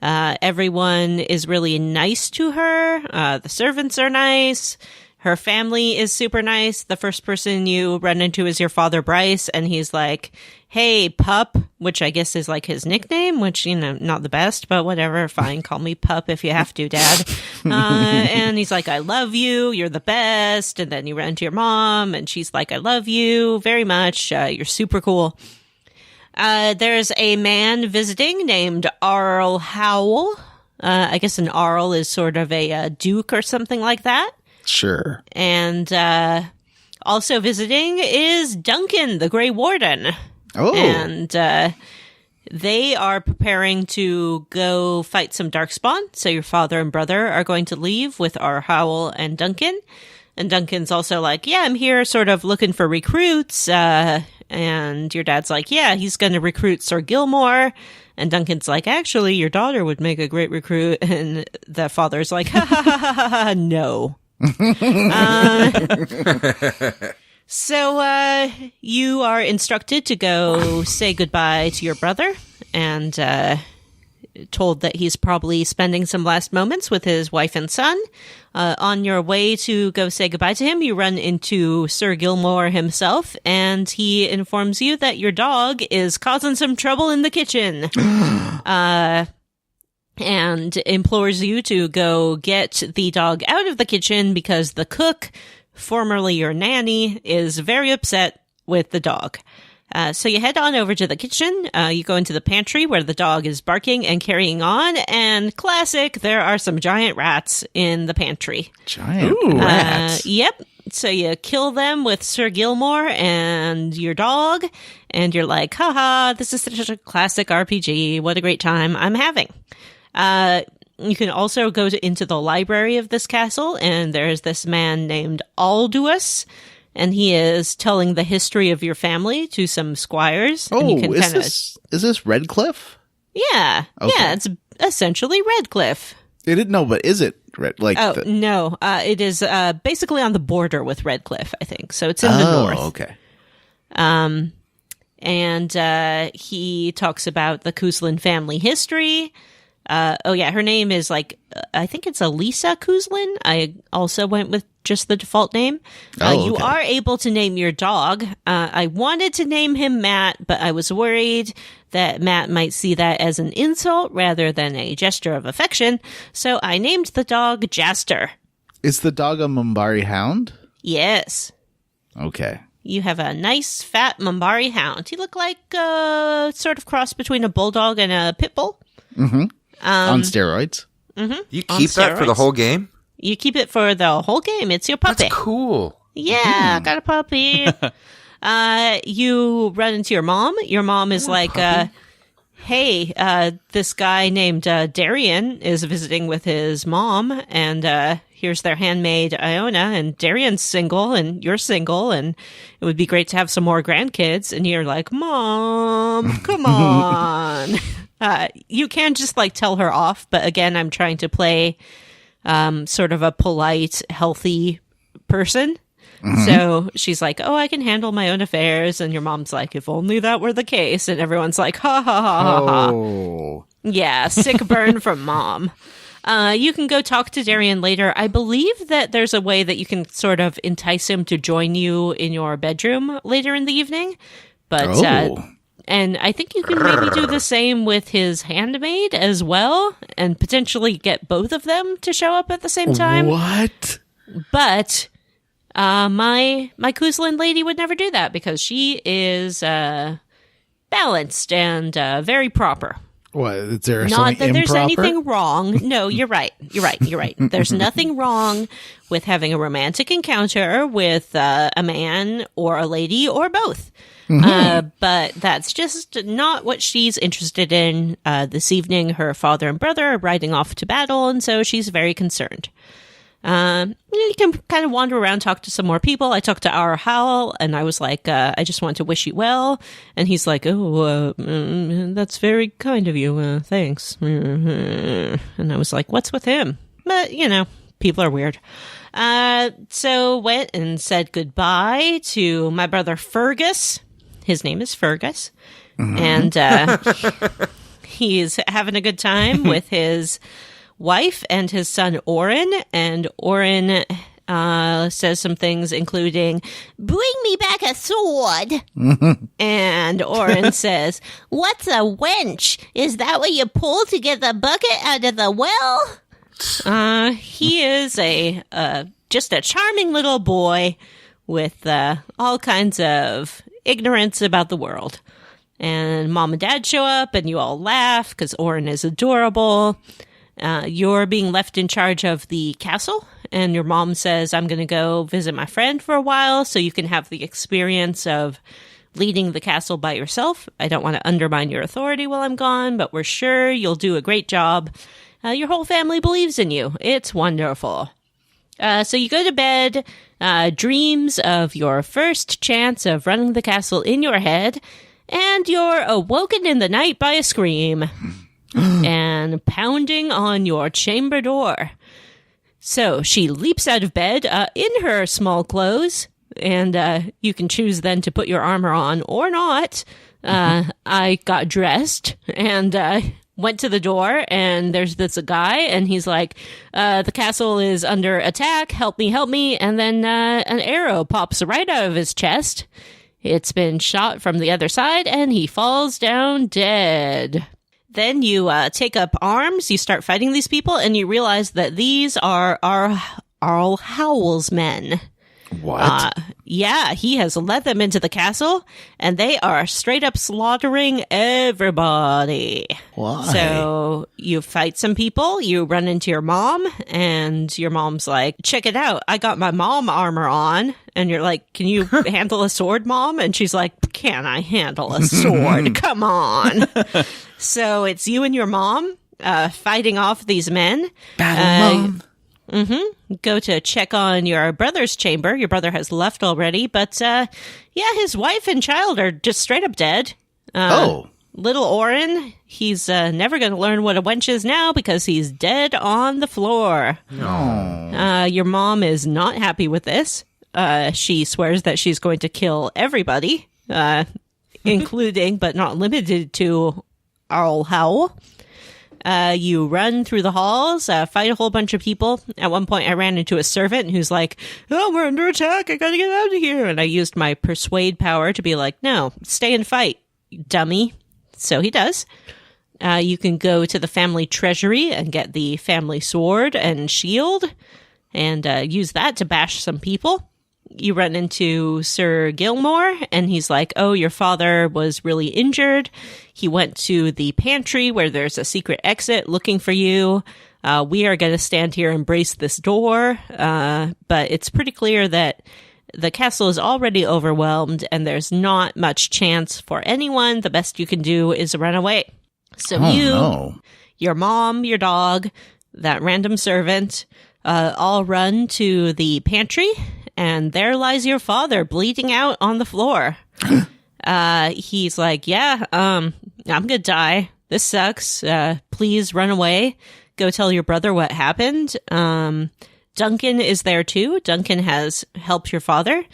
Everyone is really nice to her. The servants are nice. Her family is super nice. The first person you run into is your father, Bryce, and he's like, "Hey, pup," which I guess is like his nickname, which, you know, not the best, but whatever. Fine. Call me pup if you have to, Dad. And he's like, "I love you. You're the best." And then you run into your mom, and she's like, "I love you very much. You're super cool." There's a man visiting named Arl Howell. I guess an Arl is sort of a duke or something like that. Sure. And also visiting is Duncan, the Grey Warden. Oh. And they are preparing to go fight some Darkspawn. So your father and brother are going to leave with our Howell and Duncan. And Duncan's also like, "Yeah, I'm here sort of looking for recruits." And your dad's like, "Yeah, he's going to recruit Sir Gilmore." And Duncan's like, "Actually, your daughter would make a great recruit." And the father's like, "Ha ha ha ha ha, ha, no." So you are instructed to go say goodbye to your brother, and told that he's probably spending some last moments with his wife and son. On your way to go say goodbye to him, you run into Sir Gilmore himself, and he informs you that your dog is causing some trouble in the kitchen. And implores you to go get the dog out of the kitchen because the cook, formerly your nanny, is very upset with the dog. So you head on over to the kitchen. You go into the pantry where the dog is barking and carrying on. And classic, there are some giant rats in the pantry. Giant rats. Yep. So you kill them with Sir Gilmore and your dog. And you're like, haha, this is such a classic RPG. What a great time I'm having. You can also go into the library of this castle, and there's this man named Alduus, and he is telling the history of your family to some squires. Oh, and you can is this Redcliffe? Yeah. Okay. Yeah, it's essentially Redcliffe. It didn't know, but is it like? No. It is basically on the border with Redcliffe, I think. So it's in the north. Okay. And he talks about the Kuzlin family history. Her name is I think it's Elisa Kuzlin. I also went with just the default name. You are able to name your dog. I wanted to name him Matt, but I was worried that Matt might see that as an insult rather than a gesture of affection. So I named the dog Jaster. Is the dog a Mumbari hound? Yes. Okay. You have a nice fat Mumbari hound. He looked like sort of cross between a bulldog and a pit bull. Mm-hmm. On steroids. Mm-hmm. You keep that for the whole game? You keep it for the whole game. It's your puppy. That's cool. Yeah, got a puppy. You run into your mom. Your mom is like, hey, this guy named Darian is visiting with his mom, and here's their handmaid, Iona, and Darian's single, and you're single, and it would be great to have some more grandkids. And you're like, Mom, come on. You can just, like, tell her off, but again, I'm trying to play sort of a polite, healthy person. Mm-hmm. So she's like, oh, I can handle my own affairs. And your mom's like, if only that were the case. And everyone's like, ha, ha, ha, ha, ha. Oh. Yeah, sick burn from Mom. You can go talk to Darian later. I believe that there's a way that you can sort of entice him to join you in your bedroom later in the evening. But, and I think you can maybe do the same with his handmaid as well. And potentially get both of them to show up at the same time. What? But... my Kuzlin lady would never do that because she is balanced and very proper. What? Is there Not that improper? There's anything wrong. No, you're right. You're right. There's nothing wrong with having a romantic encounter with a man or a lady or both. Mm-hmm. But that's just not what she's interested in. This evening, her father and brother are riding off to battle, and so she's very concerned. You can kind of wander around, talk to some more people. I talked to our Howell, and I was like, I just want to wish you well. And he's like, oh, that's very kind of you. Thanks. And I was like, what's with him? But, people are weird. So went and said goodbye to my brother Fergus. His name is Fergus. Mm-hmm. And he's having a good time with his wife and his son Orin, and Orin says some things including, bring me back a sword. And Orin says, what's a wench? Is that what you pull to get the bucket out of the well? He is just a charming little boy with all kinds of ignorance about the world. And Mom and Dad show up and you all laugh because Orin is adorable. You're being left in charge of the castle, and your mom says, I'm going to go visit my friend for a while so you can have the experience of leading the castle by yourself. I don't want to undermine your authority while I'm gone, but we're sure you'll do a great job. Your whole family believes in you. It's wonderful. So you go to bed, dreams of your first chance of running the castle in your head, and you're awoken in the night by a scream. And pounding on your chamber door. So she leaps out of bed in her small clothes, and you can choose then to put your armor on or not. I got dressed and went to the door, and there's this guy, and he's like, the castle is under attack, help me, and then an arrow pops right out of his chest. It's been shot from the other side, and he falls down dead. Then you take up arms, you start fighting these people, and you realize that these are Arl Howell's men. What? Yeah, he has led them into the castle, and they are straight up slaughtering everybody. Why? So you fight some people, you run into your mom, and your mom's like, check it out, I got my mom armor on. And you're like, can you handle a sword, Mom? And she's like, can I handle a sword? Come on. So it's you and your mom fighting off these men. Battle Mom. Mm-hmm. Go to check on your brother's chamber. Your brother has left already, but his wife and child are just straight up dead. Little Orin, he's never going to learn what a wench is now because he's dead on the floor. Your mom is not happy with this. She swears that she's going to kill everybody, including but not limited to Arl Howell. You run through the halls, fight a whole bunch of people. At one point, I ran into a servant who's like, oh, we're under attack. I gotta get out of here. And I used my persuade power to be like, no, stay and fight, dummy. So he does. You can go to the family treasury and get the family sword and shield and use that to bash some people. You run into Sir Gilmore, and he's like, oh, your father was really injured. He went to the pantry where there's a secret exit looking for you. We are going to stand here and brace this door. But it's pretty clear that the castle is already overwhelmed, and there's not much chance for anyone. The best you can do is run away. So no. your mom, your dog, that random servant, all run to the pantry, and there lies your father bleeding out on the floor. He's like, yeah, I'm gonna die. This sucks. Please run away. Go tell your brother what happened. Duncan is there too. Duncan has helped your father.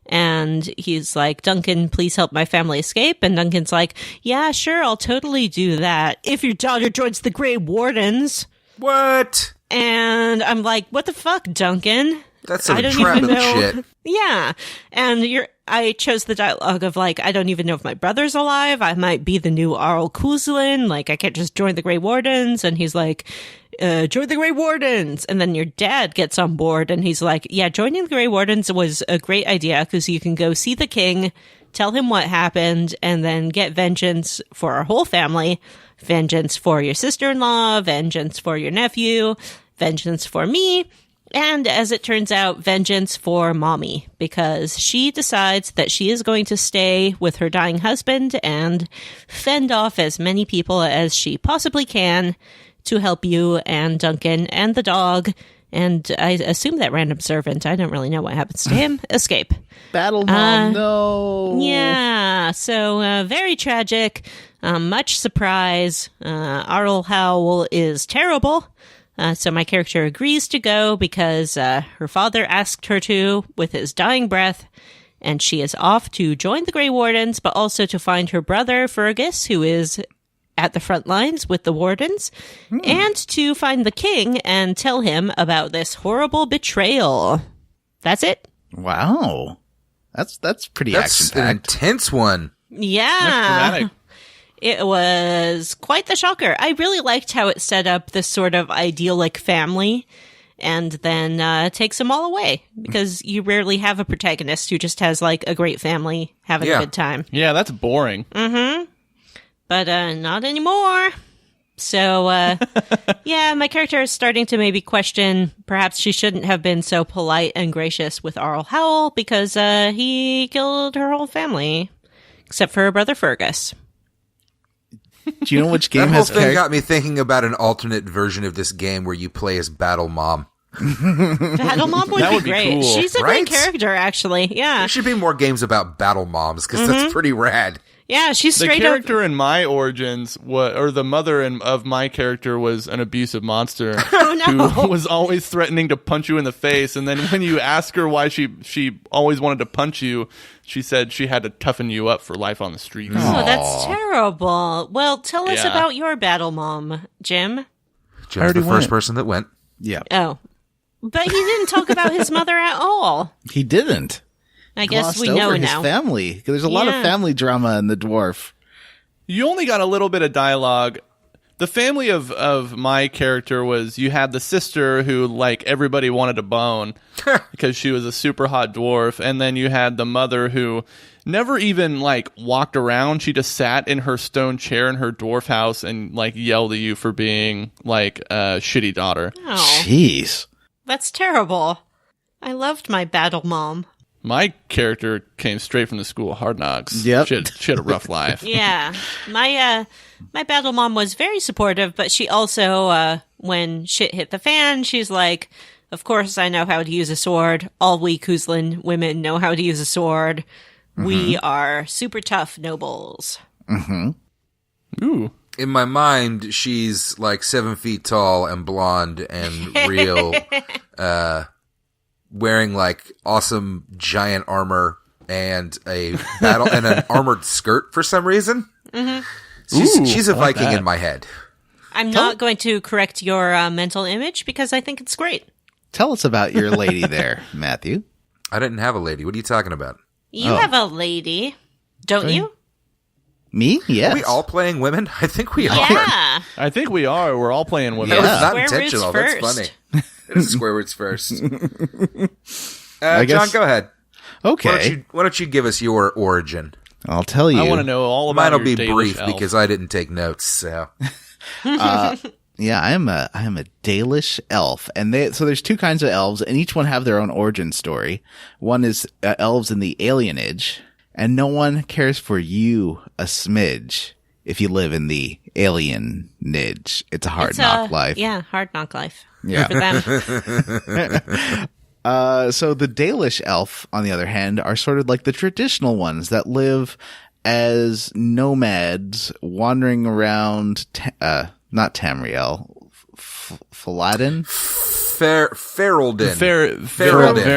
And he's like, Duncan, please help my family escape. And Duncan's like, yeah, sure, I'll totally do that if your daughter joins the Grey Wardens. What? And I'm like, what the fuck, Duncan? That's some entrapment shit. Yeah. And I chose the dialogue of like, I don't even know if my brother's alive. I might be the new Arl Kuzlin. Like, I can't just join the Grey Wardens. And he's like, join the Grey Wardens. And then your dad gets on board and he's like, yeah, joining the Grey Wardens was a great idea because you can go see the king, tell him what happened, and then get vengeance for our whole family. Vengeance for your sister-in-law, vengeance for your nephew, vengeance for me. And as it turns out, vengeance for mommy, because she decides that she is going to stay with her dying husband and fend off as many people as she possibly can to help you and Duncan and the dog. And I assume that random servant, I don't really know what happens to him, escape. Battle Mom, no. Yeah, so very tragic, much surprise. Arl Howell is terrible. So my character agrees to go because her father asked her to with his dying breath, and she is off to join the Grey Wardens, but also to find her brother Fergus, who is at the front lines with the Wardens, and to find the king and tell him about this horrible betrayal. That's it. Wow. That's pretty That's an action-packed. intense one. Yeah. Dramatic. It was quite the shocker. I really liked how it set up this sort of idyllic family and then takes them all away, because you rarely have a protagonist who just has like a great family having a good time. Yeah, that's boring. But not anymore. So, yeah, my character is starting to maybe question perhaps she shouldn't have been so polite and gracious with Arl Howell because he killed her whole family, except for her brother Fergus. Do you know which game That whole has thing got me thinking about an alternate version of this game where you play as Battle Mom. Battle Mom would That be would be great. cool, She's a right? great character, actually. Yeah. There should be more games about Battle Moms, because that's pretty rad. Yeah, she's The straight character in my origins, or the mother of my character, was an abusive monster who was always threatening to punch you in the face. And then when you ask her why she always wanted to punch you, she said she had to toughen you up for life on the streets. Oh, that's terrible. Well, tell us Yeah. about your battle mom, Jim. Jim's the first person that went. Yeah. Oh. But he didn't talk about his mother at all. He didn't. I guess Glossed we know over his now. family. There's a lot of Yeah. family drama in the dwarf. You only got a little bit of dialogue. The family of my character was, you had the sister who, like, everybody wanted to bone because she was a super hot dwarf. And then you had the mother who never even, like, walked around. She just sat in her stone chair in her dwarf house and, like, yelled at you for being, like, a shitty daughter. Oh, Jeez. that's terrible. I loved my battle mom. My character came straight from the school of hard knocks. Yep. She had a rough life. Yeah. My battle mom was very supportive, but she also, when shit hit the fan, she's like, of course I know how to use a sword. All we Kuzlin women know how to use a sword. We are super tough nobles. Ooh. In my mind, she's like 7 feet tall and blonde and real, wearing like awesome giant armor and an armored skirt for some reason. She's a Viking that. in my head. I'm not going to correct your mental image because I think it's great. Tell us about your lady there, Matthew. I didn't have a lady. What are you talking about? You have a lady, don't you? Me? Yes. Are we all playing women? I think we are. Yeah. I think we are. We're all playing women. That was Yeah. not Square intentional. roots That's first. funny. It is square roots first. I guess- John, go ahead. Okay. Why don't you give us your origin? I'll tell you. I want to know all about Mine will your be Dalish brief elf. because I didn't take notes. So Yeah, I am a Dalish elf, and so there's two kinds of elves, and each one have their own origin story. One is elves in the Alien Age, and no one cares for you a smidge. if you live in the alien niche, it's a hard knock life. Yeah, hard knock life. Yeah. For them. So the Dalish elf, on the other hand, are sort of like the traditional ones that live as nomads wandering around, not Tamriel, Faladin? Ferelden.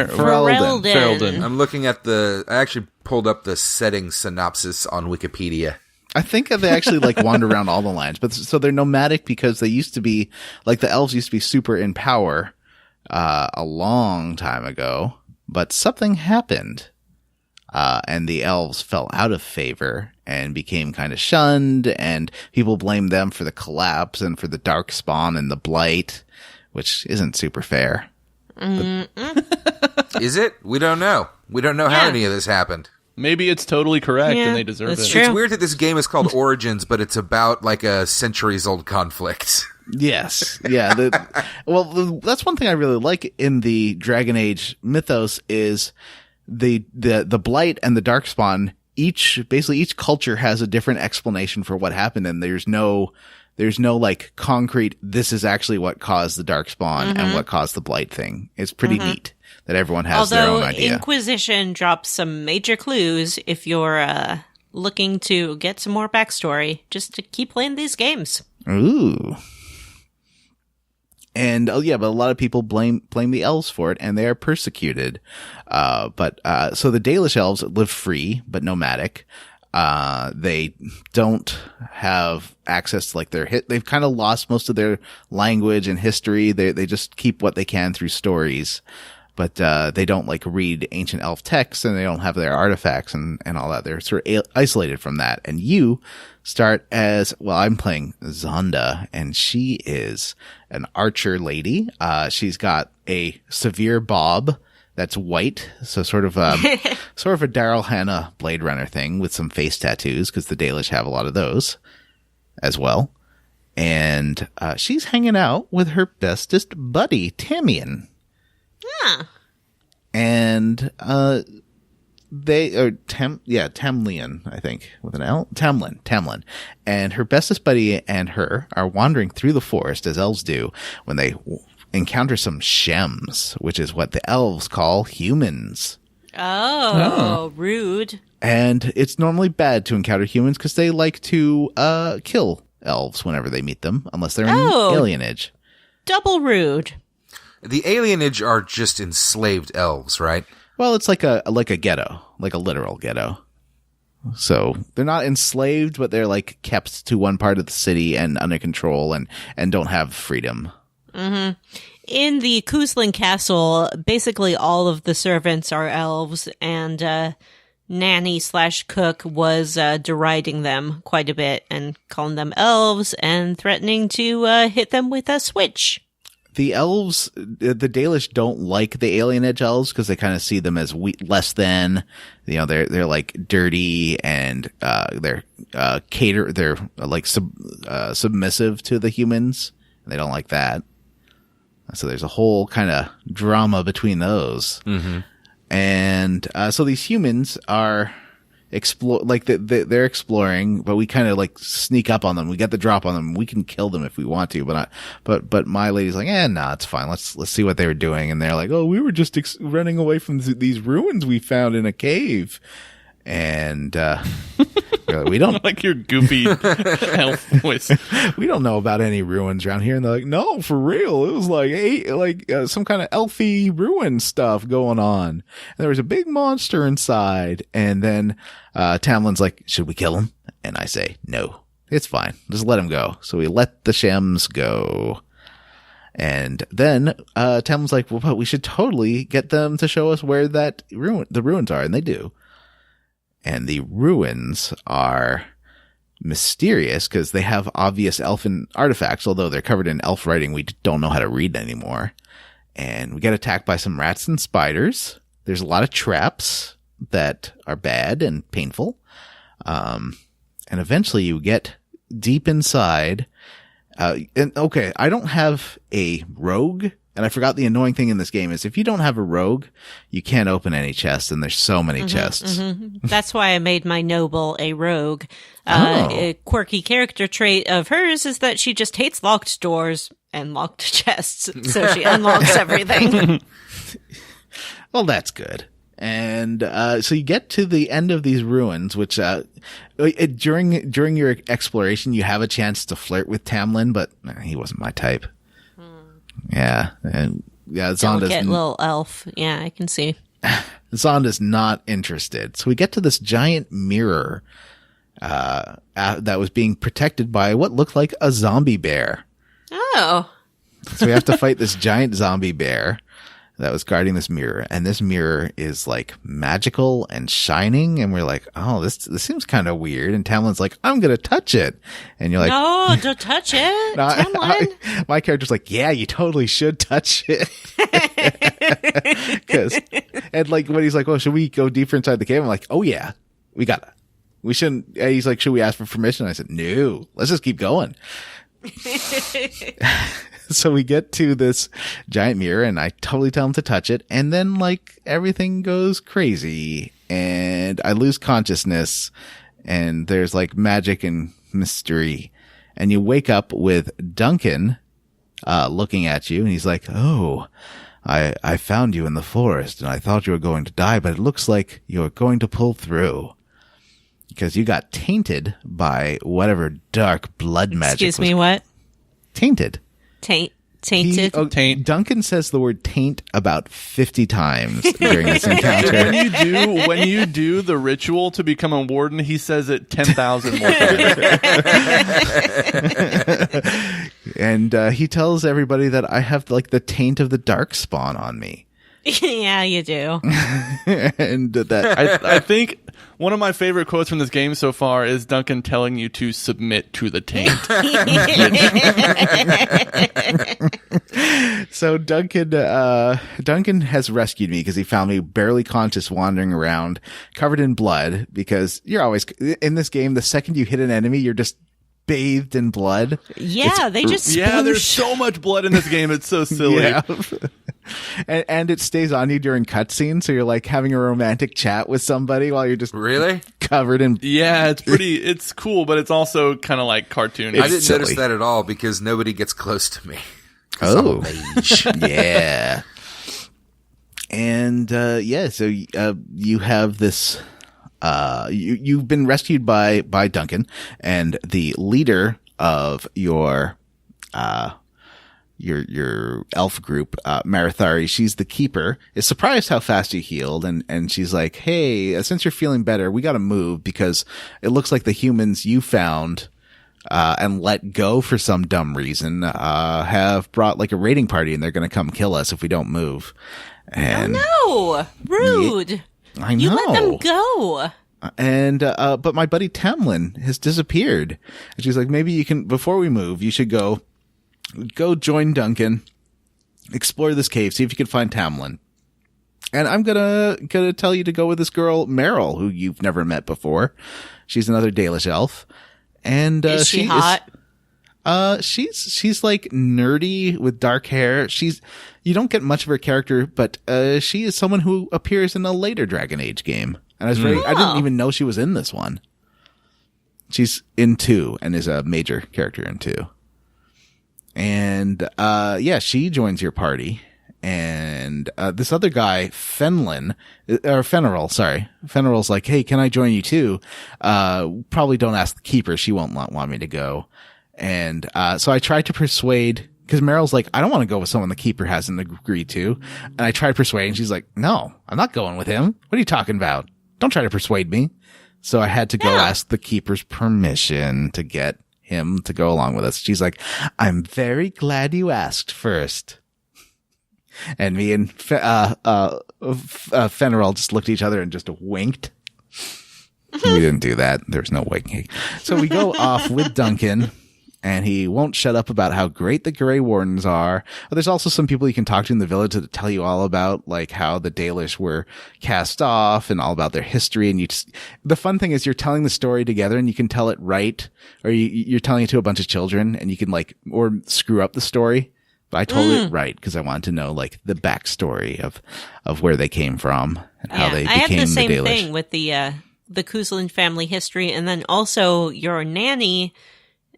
Ferelden. I'm looking at I actually pulled up the setting synopsis on Wikipedia. I think they actually like wander around all the lands, but so they're nomadic because they used to be like the elves used to be super in power a long time ago, but something happened, and the elves fell out of favor and became kind of shunned, and people blamed them for the collapse and for the dark spawn and the blight, which isn't super fair. Is it? We don't know. We don't know how any of this happened. Maybe it's totally correct and they deserve it. True. It's weird that this game is called Origins, but it's about like a centuries-old conflict. Yes. Yeah. That's one thing I really like in the Dragon Age mythos is the blight and the darkspawn. Each culture has a different explanation for what happened, and there's no like concrete, this is actually what caused the darkspawn and what caused the blight thing. It's pretty neat that everyone has their own idea. Inquisition drops some major clues if you're looking to get some more backstory, just to keep playing these games. Ooh. And but a lot of people blame the elves for it, and they are persecuted. So the Dalish elves live free but nomadic. They don't have access to like they've kind of lost most of their language and history. They just keep what they can through stories, but they don't like read ancient elf texts, and they don't have their artifacts and all that. They're sort of isolated from that. And you start as, well, I'm playing Zonda, and she is an archer lady. She's got a severe bob that's white, so sort of a Daryl Hannah Blade Runner thing with some face tattoos, because the Dalish have a lot of those as well. And she's hanging out with her bestest buddy, Tamian. Yeah. And Tamlin, I think, with an L. Tamlin. And her bestest buddy and her are wandering through the forest, as elves do, when they encounter some shems, which is what the elves call humans. Oh, rude. And it's normally bad to encounter humans because they like to kill elves whenever they meet them, unless they're in alienage. Double rude. The alienage are just enslaved elves, right? Well, it's like a ghetto, like a literal ghetto. So they're not enslaved, but they're like kept to one part of the city and under control and don't have freedom. Mm-hmm. In the Kuzlin Castle, basically all of the servants are elves, and nanny/cook was deriding them quite a bit and calling them elves and threatening to hit them with a switch. The elves, the Dalish don't like the alienage elves because they kind of see them as less than, they're like dirty and they're like submissive to the humans. And they don't like that. So there's a whole kind of drama between those. Mm-hmm. And so these humans are they're exploring, but we kind of like sneak up on them. We get the drop on them. We can kill them if we want to, but my lady's like, nah, it's fine. Let's see what they were doing. And they're like, oh, we were just running away from these ruins we found in a cave. And we don't like your goofy elf voice. We don't know about any ruins around here. And they're like, no, for real. It was like some kind of elfy ruin stuff going on. And there was a big monster inside. And then Tamlin's like, should we kill him? And I say, no, it's fine. Just let him go. So we let the shems go. And then Tamlin's like, well, but we should totally get them to show us where the ruins are. And they do. And the ruins are mysterious because they have obvious elfin artifacts, although they're covered in elf writing we don't know how to read anymore. And we get attacked by some rats and spiders. There's a lot of traps that are bad and painful. And eventually you get deep inside. I don't have a rogue And I forgot the annoying thing in this game is if you don't have a rogue, you can't open any chests, and there's so many chests. That's why I made my noble a rogue. Oh. A quirky character trait of hers is that she just hates locked doors and locked chests, so she unlocks everything. Well, that's good. And so you get to the end of these ruins, which during your exploration, you have a chance to flirt with Tamlin, but he wasn't my type. Yeah, and Zonda's Delicate little elf. Yeah, I can see. Zonda's not interested. So we get to this giant mirror that was being protected by what looked like a zombie bear. Oh. So we have to fight this giant zombie bear that was guarding this mirror, and this mirror is like magical and shining, and we're like, oh, this seems kind of weird. And Tamlin's like, I'm gonna touch it, and you're like, no, don't touch it, Tamlin. My character's like, yeah, you totally should touch it. And like when he's like, oh, should we go deeper inside the cave? I'm like, oh yeah, we shouldn't. He's like, should we ask for permission? I said, no, let's just keep going. So we get to this giant mirror, and I totally tell him to touch it, and then like everything goes crazy, and I lose consciousness, and there's like magic and mystery, and you wake up with Duncan looking at you, and he's like, oh, I found you in the forest, and I thought you were going to die, but it looks like you're going to pull through. Because you got tainted by whatever dark blood magic. Excuse me, what? Tainted. Tainted. Taint. Duncan says the word taint about 50 times during this encounter. When you do the ritual to become a warden, he says it 10,000 more times. And he tells everybody that I have like the taint of the dark spawn on me. Yeah, you do. And that I think one of my favorite quotes from this game so far is Duncan telling you to submit to the taint. So Duncan has rescued me because he found me barely conscious wandering around covered in blood, because you're always in this game, the second you hit an enemy, you're just bathed in blood. Yeah, they just sploosh. Yeah, there's so much blood in this game. It's so silly. Yeah. And it stays on you during cutscenes, so you're like having a romantic chat with somebody while you're just Really? covered in. Yeah, it's cool, but it's also kind of like cartoony. I didn't silly. notice that at all because nobody gets close to me. Oh, yeah. And so you have this. You've been rescued by Duncan, and the leader of your elf group, Marathari, she's the keeper, is surprised how fast you healed, and she's like, hey, since you're feeling better, we gotta move, because it looks like the humans you found and let go for some dumb reason have brought like a raiding party, and they're gonna come kill us if we don't move. And oh no, rude. I know. You let them go. And, but my buddy Tamlin has disappeared. And she's like, maybe you can, before we move, you should go join Duncan, explore this cave, see if you can find Tamlin. And I'm gonna tell you to go with this girl, Merrill, who you've never met before. She's another Dalish elf. And, is she hot? She's like nerdy with dark hair. You don't get much of her character, but, she is someone who appears in a later Dragon Age game. And I didn't even know she was in this one. She's in 2 and is a major character in 2. And, she joins your party. And, this other guy, Fenrir's like, hey, can I join you too? Probably don't ask the keeper. She won't want me to go. And, so I tried to persuade, cause Merrill's like, I don't want to go with someone the keeper hasn't agreed to. And I tried to persuade, and she's like, no, I'm not going with him. What are you talking about? Don't try to persuade me. So I had to go ask the keeper's permission to get him to go along with us. She's like, I'm very glad you asked first. And me and Fenrir just looked at each other and just winked. We didn't do that. There's no winking. So we go off with Duncan, and he won't shut up about how great the Grey Wardens are. But there's also some people you can talk to in the village that tell you all about, like, how the Dalish were cast off and all about their history. And the fun thing is you're telling the story together, and you can tell it right, or you're telling it to a bunch of children, and you can or screw up the story But I told it right because I wanted to know like the backstory of where they came from and how they became the Dalish. I had the same thing with the Kuzlin family history, and then also your nanny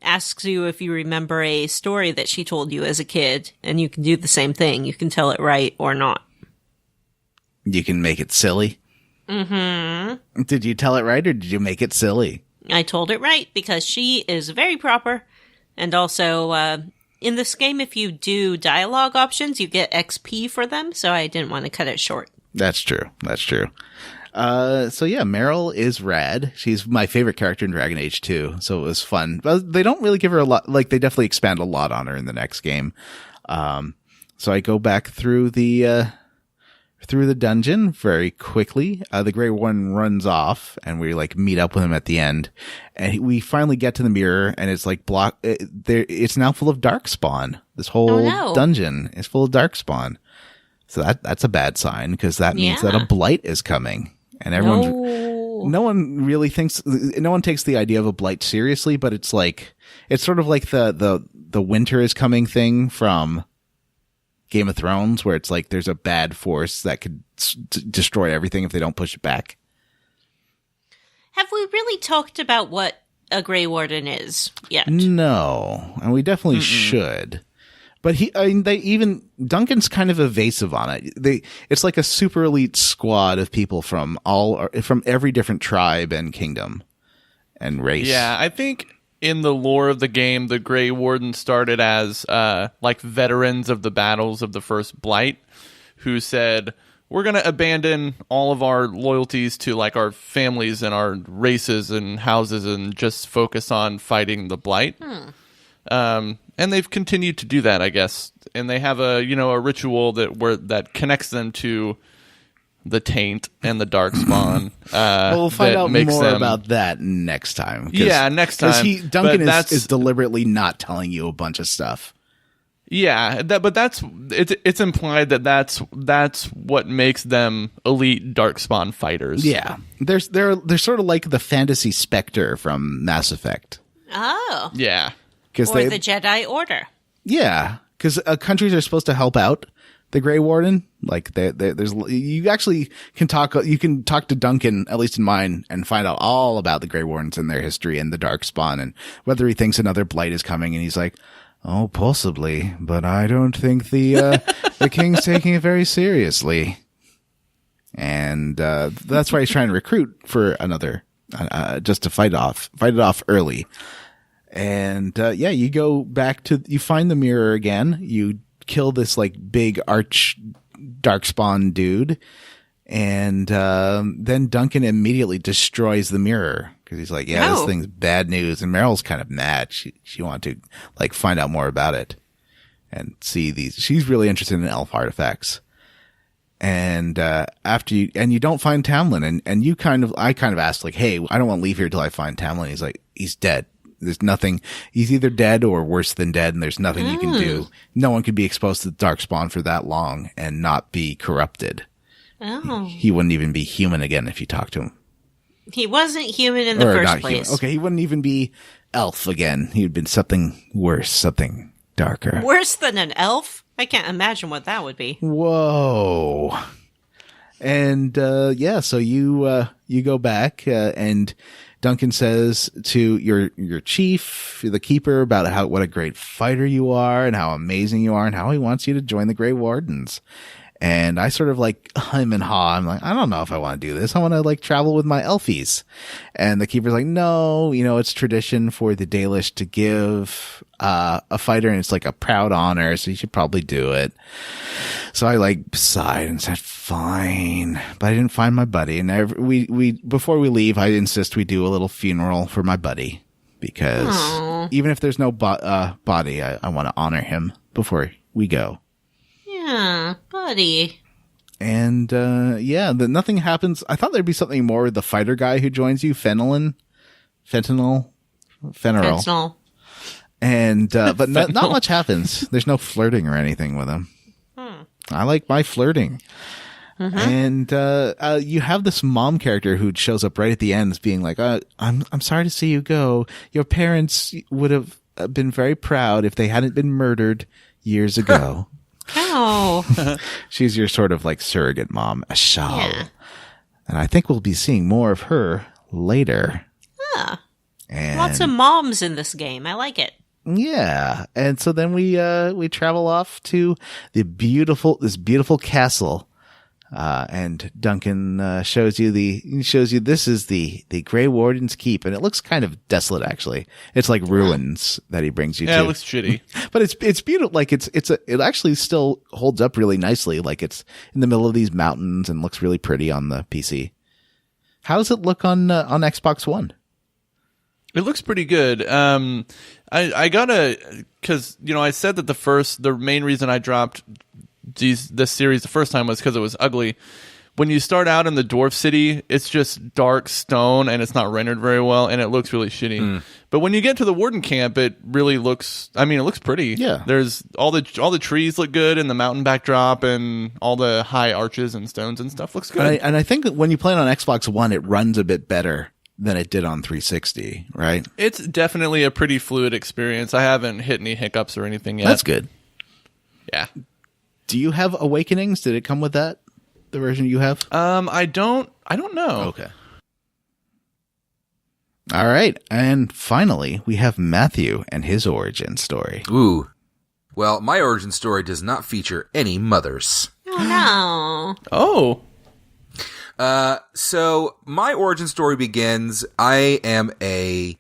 asks you if you remember a story that she told you as a kid, and you can do the same thing. You can tell it right or not. You can make it silly? Mm-hmm. Did you tell it right or did you make it silly? I told it right because she is very proper. And also, in this game, if you do dialogue options, you get XP for them, so I didn't want to cut it short. That's true. So yeah, Merrill is rad. She's my favorite character in Dragon Age 2, so it was fun. But they don't really give her a lot, like they definitely expand a lot on her in the next game. So I go back through the dungeon very quickly. The Grey One runs off and we like meet up with him at the end, and we finally get to the mirror and it's like it's now full of darkspawn. This whole dungeon is full of darkspawn. So that's a bad sign because that means that a blight is coming. And no one takes the idea of a blight seriously, but it's sort of like the winter is coming thing from Game of Thrones, where it's like there's a bad force that could destroy everything if they don't push it back. Have we really talked about what a Grey Warden is yet? No, and we definitely should. But Duncan's kind of evasive on it. It's like a super elite squad of people from every different tribe and kingdom and race. Yeah, I think in the lore of the game, the Grey Warden started as like veterans of the battles of the first Blight, who said, we're going to abandon all of our loyalties to like our families and our races and houses and just focus on fighting the Blight. And they've continued to do that, I guess. And they have a ritual that connects them to the taint and the darkspawn. We'll find out more about that next time. Yeah, next time. Because Duncan is deliberately not telling you a bunch of stuff. Yeah, it's implied that's what makes them elite darkspawn fighters. Yeah, they're sort of like the fantasy Spectre from Mass Effect. Oh, yeah. Or the Jedi Order. Yeah, because countries are supposed to help out the Grey Warden. Like you actually can talk. You can talk to Duncan, at least in mine, and find out all about the Grey Wardens and their history and the Darkspawn and whether he thinks another blight is coming. And he's like, "Oh, possibly, but I don't think the king's taking it very seriously." And that's why he's trying to recruit for another, just to fight it off early. And, you go back you find the mirror again. You kill this like big arch darkspawn dude. And, then Duncan immediately destroys the mirror because he's like, this thing's bad news. And Merrill's kind of mad. She wanted to like find out more about it and see she's really interested in elf artifacts. And, you don't find Tamlin and I kind of asked like, hey, I don't want to leave here till I find Tamlin. He's like, he's dead. There's nothing. He's either dead or worse than dead, and there's nothing you can do. No one could be exposed to the darkspawn for that long and not be corrupted. Oh. He wouldn't even be human again if you talked to him. He wasn't human in the first place. Human. Okay, he wouldn't even be elf again. He'd been something worse, something darker. Worse than an elf? I can't imagine what that would be. Whoa. And so you go back and Duncan says to your chief, the keeper, about what a great fighter you are and how amazing you are and how he wants you to join the Grey Wardens. And I sort of like hum and haw. I'm like, I don't know if I want to do this. I want to like travel with my elfies. And the keeper's like, no, it's tradition for the Dalish to give a fighter, and it's like a proud honor, so you should probably do it. So I like sighed and said, fine. But I didn't find my buddy. And we before we leave, I insist we do a little funeral for my buddy because even if there's no body, I want to honor him before we go. Yeah, buddy. And, nothing happens. I thought there'd be something more with the fighter guy who joins you, Fentanyl. And, but not much happens. There's no flirting or anything with him. I like my flirting. And, you have this mom character who shows up right at the end being like, I'm sorry to see you go. Your parents would have been very proud if they hadn't been murdered. years ago. Oh. She's your sort of like surrogate mom, Ashal. Yeah. And I think we'll be seeing more of her later. Ah. And Lots of moms in this game. I like it. yeah. And so then we travel off to this beautiful castle. And Duncan shows you this is the Grey Warden's Keep, and it looks kind of desolate actually. It's like ruins that he brings you to. Yeah, it looks shitty. But it's beautiful. Like it actually still holds up really nicely. Like it's in the middle of these mountains and looks really pretty on the PC. How does it look on Xbox One? It looks pretty good. I gotta, cause I said that the main reason I dropped this series the first time was because it was ugly. When you start out in the dwarf city, it's just dark stone and it's not rendered very well and it looks really shitty. But when you get to the warden camp, it really looks, it looks pretty. Yeah. There's all the trees look good and the mountain backdrop and all the high arches and stones and stuff looks good. And I think that when you play it on Xbox One, it runs a bit better than it did on 360, right? It's definitely a pretty fluid experience. I haven't hit any hiccups or anything yet. That's good. Yeah. Do you have Awakenings? Did it come with that? The version you have? I don't know. Okay. All right. And finally, we have Matthew and his origin story. Ooh. Well, my origin story does not feature any mothers. Oh, no. Oh. So my origin story begins, I am a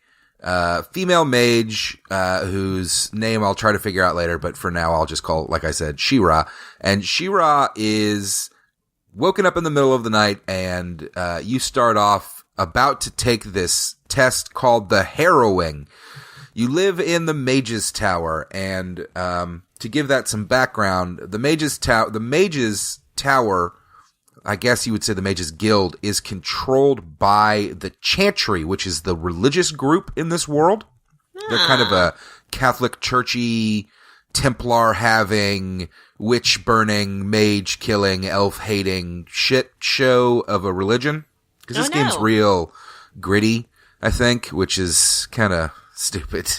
female mage, whose name I'll try to figure out later, but for now I'll just call, like I said, She-Ra. And She-Ra is woken up in the middle of the night, and you start off about to take this test called the Harrowing. You live in the Mage's Tower, and to give that some background, the Mage's Tower, I guess you would say the Mage's Guild, is controlled by the Chantry, which is the religious group in this world. They're kind of a Catholic, churchy, Templar-having, witch-burning, mage-killing, elf-hating shit show of a religion. Because this game's real gritty, I think, which is kind of stupid.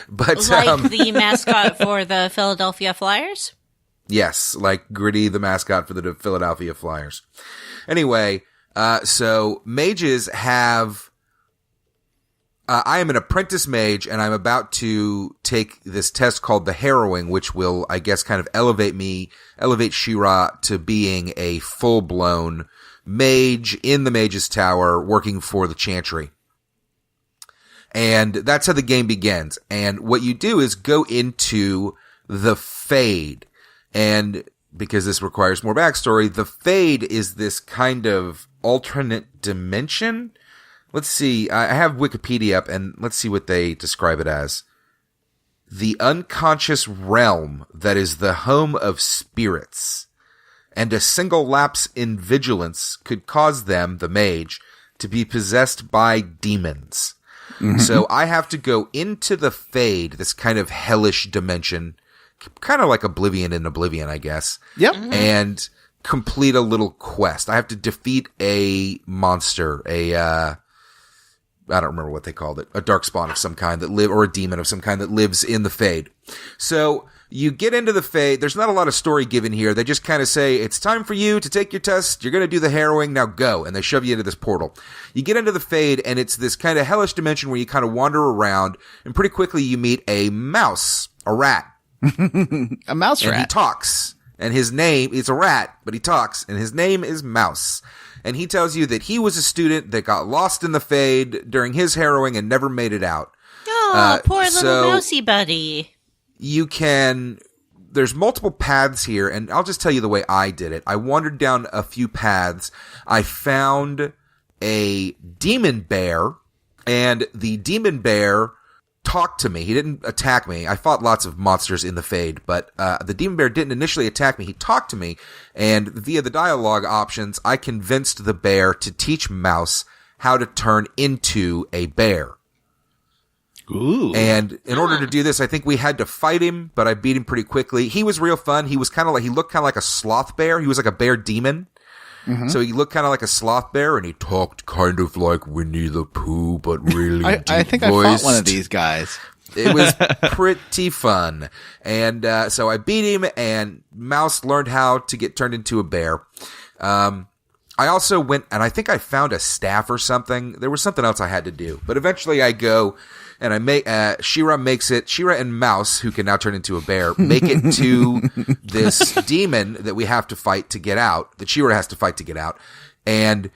But like the mascot for the Philadelphia Flyers? Yes, like Gritty, the mascot for the Philadelphia Flyers. Anyway, so mages have... I am an apprentice mage, and I'm about to take this test called the Harrowing, which will, I guess, kind of elevate She-Ra to being a full-blown mage in the Mage's Tower, working for the Chantry. And that's how the game begins. And what you do is go into the Fade. And because this requires more backstory, the Fade is this kind of alternate dimension. Let's see. I have Wikipedia up, and let's see what they describe it as. The unconscious realm that is the home of spirits. And a single lapse in vigilance could cause them, the mage, to be possessed by demons. Mm-hmm. So I have to go into the Fade, this kind of hellish dimension, kind of like Oblivion in Oblivion, I guess. Yep. Mm-hmm. And complete a little quest. I have to defeat a monster, I don't remember what they called it, a darkspawn of some kind or a demon of some kind that lives in the Fade. So you get into the Fade. There's not a lot of story given here. They just kind of say, it's time for you to take your test. You're going to do the Harrowing. Now go. And they shove you into this portal. You get into the Fade, and it's this kind of hellish dimension where you kind of wander around, and pretty quickly you meet a mouse, a rat. A mouse rat. And he talks. And his name, it's a rat, but he talks, and his name is Mouse. And he tells you that he was a student that got lost in the Fade during his Harrowing and never made it out. Oh, poor little mousy buddy. There's multiple paths here, and I'll just tell you the way I did it. I wandered down a few paths. I found a demon bear, and the demon bear talked to me. He didn't attack me. I fought lots of monsters in the Fade, but the demon bear didn't initially attack me. He talked to me, and via the dialogue options, I convinced the bear to teach Mouse how to turn into a bear. Ooh. And in order to do this, I think we had to fight him, but I beat him pretty quickly. He was real fun. He was he looked kind of like a sloth bear. He was like a bear demon. Mm-hmm. So he looked kind of like a sloth bear, and he talked kind of like Winnie the Pooh, but really I think voiced. I fought one of these guys. It was pretty fun. And so I beat him, and Mouse learned how to get turned into a bear. I also went, and I think I found a staff or something. There was something else I had to do. But eventually I go, and I make She-Ra and Mouse, who can now turn into a bear, make it to this demon that we have to fight to get out, that She-Ra has to fight to get out. And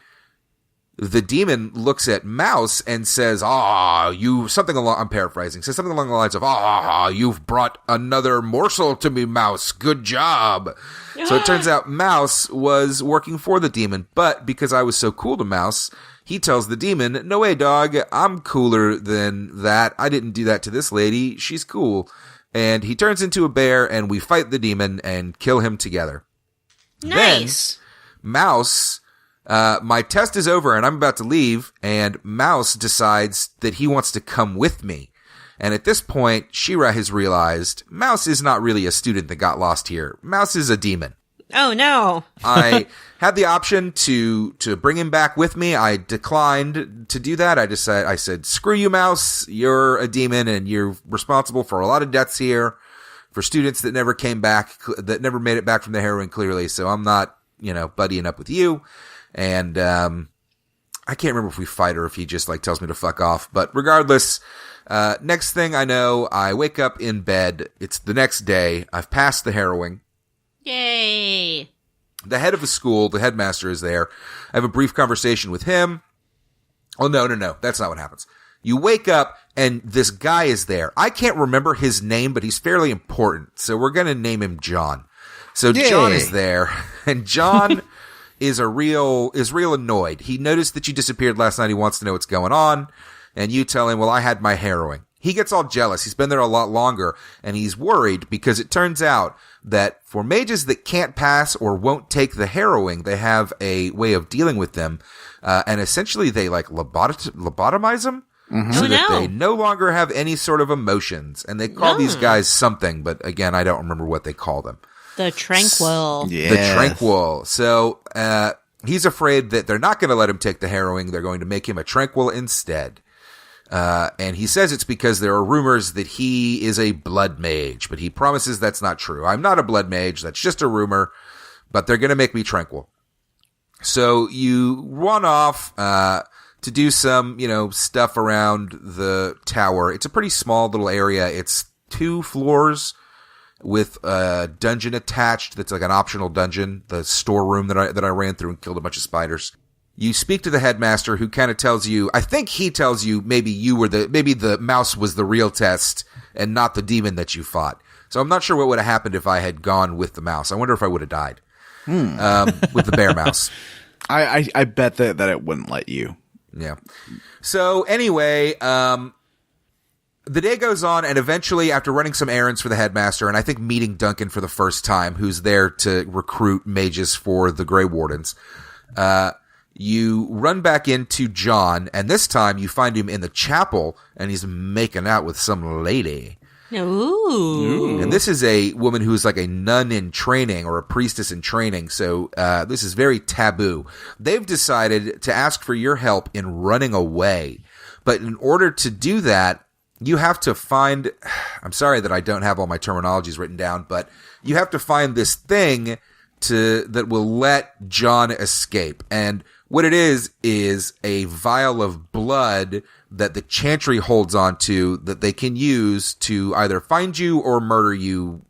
the demon looks at Mouse and says, I'm paraphrasing, says something along the lines of, you've brought another morsel to me, Mouse. Good job. So it turns out Mouse was working for the demon, but because I was so cool to Mouse, he tells the demon, no way, dog, I'm cooler than that. I didn't do that to this lady. She's cool. And he turns into a bear, and we fight the demon and kill him together. Nice. Then, Mouse... my test is over and I'm about to leave, and Mouse decides that he wants to come with me. And at this point, She-Ra has realized Mouse is not really a student that got lost here. Mouse is a demon. Oh, no. I had the option to bring him back with me. I declined to do that. I said, screw you, Mouse. You're a demon and you're responsible for a lot of deaths here for students that never came back, that never made it back from the heroin clearly. So I'm not, buddying up with you. And, I can't remember if we fight or if he just tells me to fuck off, but regardless, next thing I know, I wake up in bed. It's the next day. I've passed the harrowing. Yay. The head of the school, the headmaster, is there. I have a brief conversation with him. Oh, no. That's not what happens. You wake up and this guy is there. I can't remember his name, but he's fairly important. So we're going to name him John. So Yay. John is there, and John is real annoyed. He noticed that you disappeared last night. He wants to know what's going on. And you tell him, well, I had my harrowing. He gets all jealous. He's been there a lot longer, and he's worried because it turns out that for mages that can't pass or won't take the harrowing, they have a way of dealing with them. And essentially they lobotomize them so that they no longer have any sort of emotions. And they call these guys something, but again, I don't remember what they call them. The Tranquil. Yes. The Tranquil. So, he's afraid that they're not going to let him take the harrowing. They're going to make him a Tranquil instead. And he says it's because there are rumors that he is a blood mage, but he promises that's not true. I'm not a blood mage. That's just a rumor, but they're going to make me Tranquil. So you run off, to do some, stuff around the tower. It's a pretty small little area. It's 2 floors. With a dungeon attached that's like an optional dungeon, the storeroom that I ran through and killed a bunch of spiders. You speak to the headmaster, who kind of tells you, I think he tells you maybe the mouse was the real test and not the demon that you fought. So I'm not sure what would have happened if I had gone with the mouse. I wonder if I would have died with the bear mouse. I bet that it wouldn't let you. Yeah. So anyway, the day goes on, and eventually, after running some errands for the headmaster, and I think meeting Duncan for the first time, who's there to recruit mages for the Grey Wardens, you run back into John, and this time you find him in the chapel, and he's making out with some lady. Ooh. And this is a woman who's like a nun in training or a priestess in training, so this is very taboo. They've decided to ask for your help in running away, but in order to do that, you have to find, I'm sorry that I don't have all my terminologies written down, but you have to find this thing that will let John escape. And what it is a vial of blood that the Chantry holds onto that they can use to either find you or murder you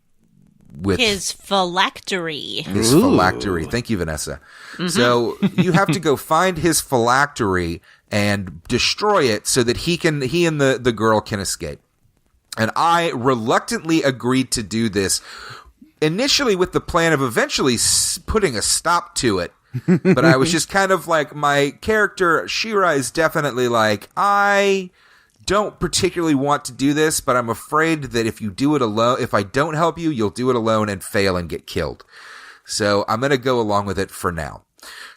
with his phylactery. His phylactery. Thank you, Vanessa. Mm-hmm. So you have to go find his phylactery and destroy it so that he and the girl can escape. And I reluctantly agreed to do this, initially with the plan of eventually putting a stop to it. But I was just kind of like, my character, She-Ra, is definitely like, I don't particularly want to do this, but I'm afraid that if you do it alone, if I don't help you, you'll do it alone and fail and get killed. So I'm going to go along with it for now.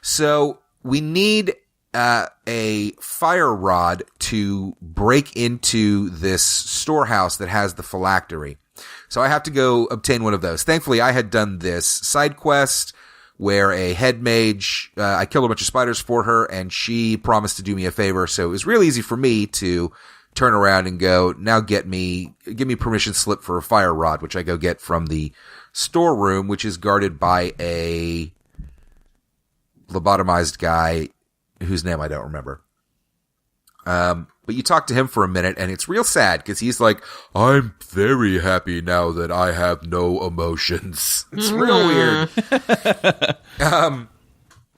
So we need a fire rod to break into this storehouse that has the phylactery. So I have to go obtain one of those. Thankfully, I had done this side quest where a head mage, I killed a bunch of spiders for her, and she promised to do me a favor. So it was real easy for me to turn around and go, now give me permission slip for a fire rod, which I go get from the storeroom, which is guarded by a lobotomized guy whose name I don't remember. But you talk to him for a minute, and it's real sad, because he's like, I'm very happy now that I have no emotions. It's real weird.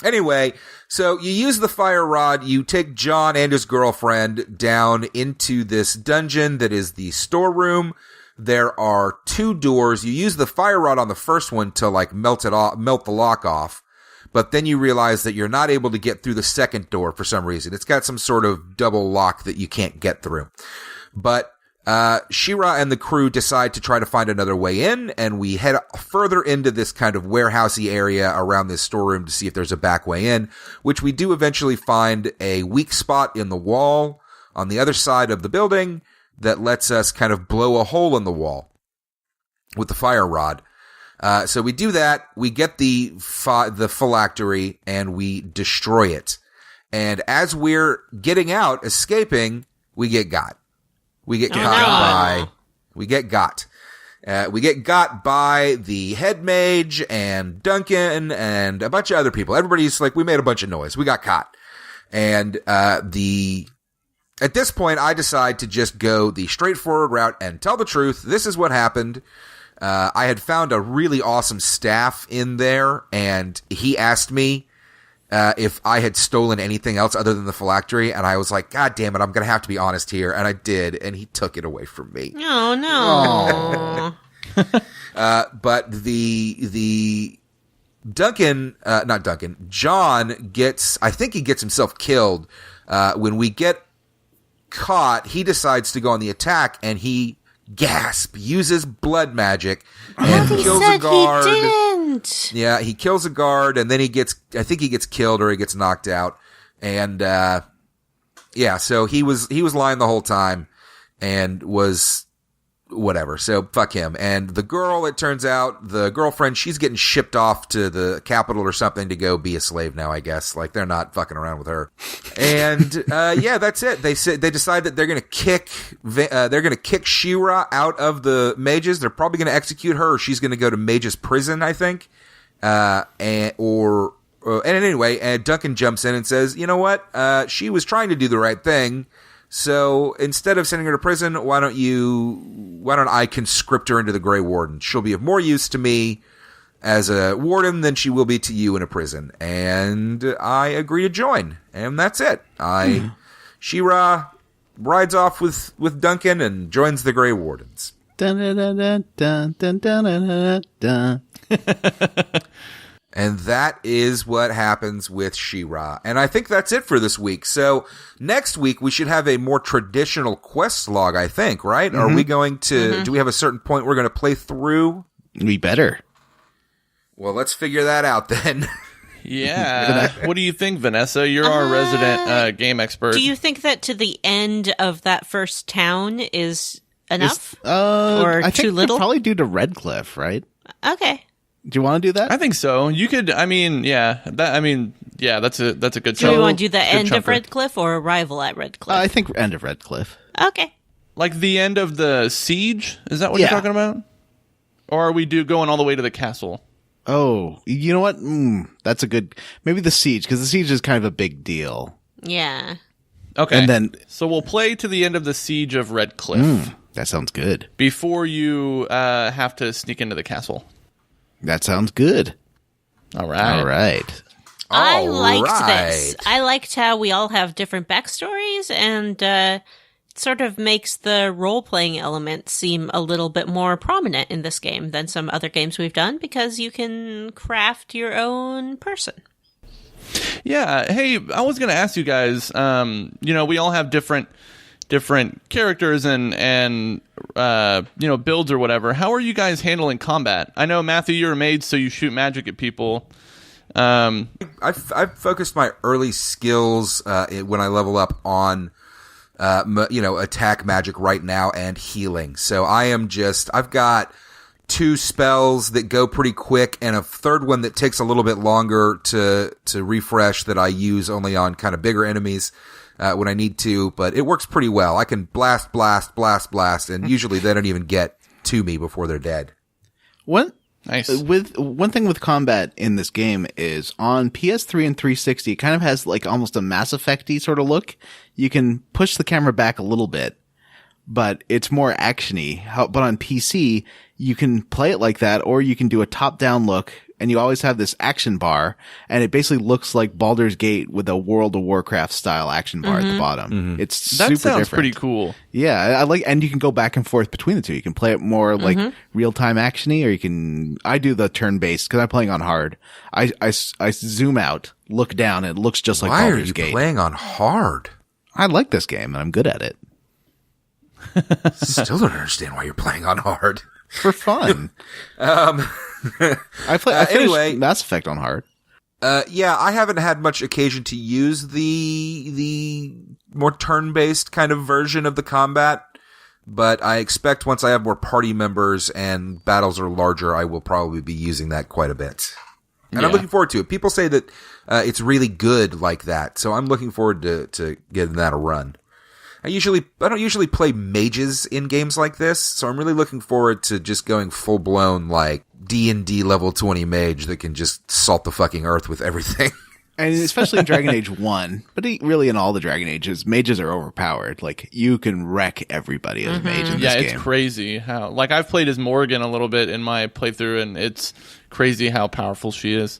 Anyway, so you use the fire rod, you take John and his girlfriend down into this dungeon that is the storeroom. There are 2 doors. You use the fire rod on the first one to like melt the lock off. But then you realize that you're not able to get through the second door for some reason. It's got some sort of double lock that you can't get through. But She-Ra and the crew decide to try to find another way in, and we head further into this kind of warehousey area around this storeroom to see if there's a back way in, which we do eventually find a weak spot in the wall on the other side of the building that lets us kind of blow a hole in the wall with the fire rod. So we do that, we get the phylactery, and we destroy it. And as we're getting out, escaping, we get got. We get got by the head mage and Duncan and a bunch of other people. Everybody's like, we made a bunch of noise. We got caught. And at this point, I decide to just go the straightforward route and tell the truth. This is what happened. I had found a really awesome staff in there, and he asked me if I had stolen anything else other than the phylactery, and I was like, God damn it, I'm going to have to be honest here, and I did, and he took it away from me. Oh, no. But the John I think he gets himself killed. When we get caught, he decides to go on the attack, and he uses blood magic and kills a guard. He didn't. Yeah, he kills a guard, and then he gets killed or he gets knocked out. And so he was lying the whole time and was whatever. So fuck him. And the girl, it turns out, the girlfriend, she's getting shipped off to the capital or something to go be a slave now, I guess. Like, they're not fucking around with her. And that's it. They decide that they're gonna kick She-Ra out of the mages. They're probably gonna execute her, or she's gonna go to mages prison, I think. And anyway, Duncan jumps in and says, you know what? She was trying to do the right thing. So instead of sending her to prison, why don't I conscript her into the Grey Warden? She'll be of more use to me as a warden than she will be to you in a prison. And I agree to join. And that's it. She-Ra rides off with Duncan and joins the Grey Wardens. Dun, dun, dun, dun, dun, dun, dun, dun. And that is what happens with She-Ra. And I think that's it for this week. So next week, we should have a more traditional quest log, I think, right? Mm-hmm. Are we going to, do we have a certain point we're going to play through? We better. Well, let's figure that out then. Yeah. What do you think, Vanessa? You're our resident game expert. Do you think that to the end of that first town is enough? Or I too little? Probably due to Redcliffe, right? Okay. Do you want to do that? I think so. You could. That's a good. Do we want to do the end of Redcliffe or arrival at Redcliffe? I think end of Redcliffe. Okay. Like the end of the siege? Is that what you're talking about? Or are we going all the way to the castle? Oh, you know what? That's a good. Maybe the siege, because the siege is kind of a big deal. Yeah. Okay. And then, so we'll play to the end of the siege of Redcliffe. That sounds good. Before you have to sneak into the castle. That sounds good. All right. I liked this. I liked how we all have different backstories, and it sort of makes the role-playing element seem a little bit more prominent in this game than some other games we've done, because you can craft your own person. Yeah. Hey, I was going to ask you guys, we all have different characters and builds or whatever. How are you guys handling combat? I know, Matthew, you're a mage, so you shoot magic at people. I've focused my early skills when I level up on attack magic right now and healing. So I've got 2 spells that go pretty quick and a third one that takes a little bit longer to refresh that I use only on kind of bigger enemies. when I need to, but it works pretty well. I can blast, and usually they don't even get to me before they're dead. Nice. One thing with combat in this game is on PS3 and 360, it kind of has like almost a Mass Effect-y sort of look. You can push the camera back a little bit, but it's more action-y. But on PC, you can play it like that, or you can do a top-down look, and you always have this action bar, and it basically looks like Baldur's Gate with a World of Warcraft style action bar at the bottom. Mm-hmm. It's super different. That sounds pretty cool. Yeah, I like, and you can go back and forth between the two. You can play it more like real-time action-y, or I do the turn-based, because I'm playing on hard. I zoom out, look down, and it looks just like Baldur's Gate. Why are you playing on hard? I like this game, and I'm good at it. Still don't understand why you're playing on hard. For fun. I finished Mass Effect on hard. Yeah, I haven't had much occasion to use the more turn-based kind of version of the combat, but I expect once I have more party members and battles are larger, I will probably be using that quite a bit. And I'm looking forward to it. People say that it's really good like that, so I'm looking forward to getting that a run. I don't usually play mages in games like this, so I'm really looking forward to just going full-blown, like, D&D level 20 mage that can just salt the fucking earth with everything. And especially in Dragon Age 1, but really in all the Dragon Ages, mages are overpowered. Like, you can wreck everybody as a mage in this game. Yeah, it's crazy how... Like, I've played as Morrigan a little bit in my playthrough, and it's crazy how powerful she is.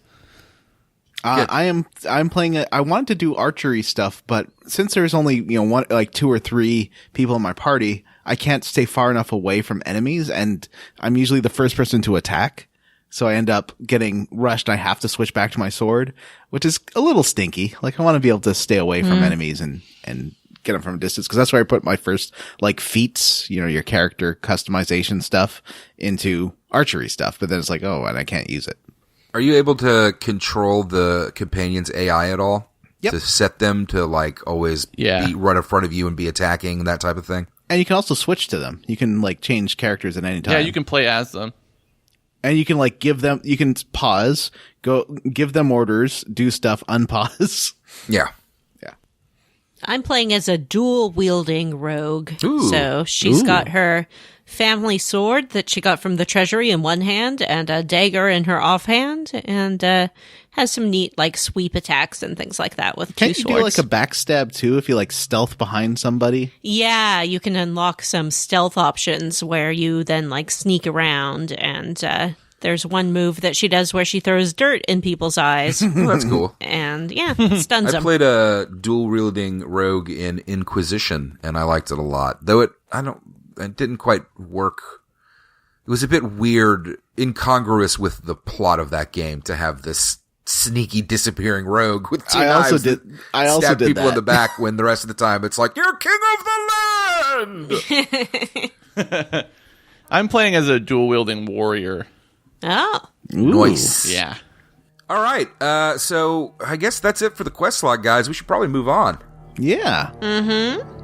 I'm playing I wanted to do archery stuff, but since there's only, like 2 or 3 people in my party, I can't stay far enough away from enemies, and I'm usually the first person to attack. So I end up getting rushed. I have to switch back to my sword, which is a little stinky. Like, I want to be able to stay away from enemies and get them from a distance, because that's where I put my first, like, feats, your character customization stuff into archery stuff. But then it's like, and I can't use it. Are you able to control the companion's AI at all? Yep. To set them to, like, always be right in front of you and be attacking, that type of thing? And you can also switch to them. You can, like, change characters at any time. Yeah, you can play as them. And you can, like, you can pause, give them orders, do stuff, unpause. Yeah. Yeah. I'm playing as a dual-wielding rogue. Ooh. So she's got her family sword that she got from the treasury in one hand and a dagger in her offhand, and has some neat, like, sweep attacks and things like that with 2 swords. Can't you do, like, a backstab, too, if you, like, stealth behind somebody? Yeah, you can unlock some stealth options where you then, like, sneak around, and there's one move that she does where she throws dirt in people's eyes. That's cool. And, stuns them. I played a dual-wielding rogue in Inquisition, and I liked it a lot. Though it didn't quite work. It was a bit weird, incongruous with the plot of that game to have this sneaky disappearing rogue with 2 knives. I also stab people in the back when the rest of the time it's like, you're king of the land! I'm playing as a dual-wielding warrior. Oh. Nice. Yeah. All right. So I guess that's it for the quest log, guys. We should probably move on. Yeah. Mm-hmm.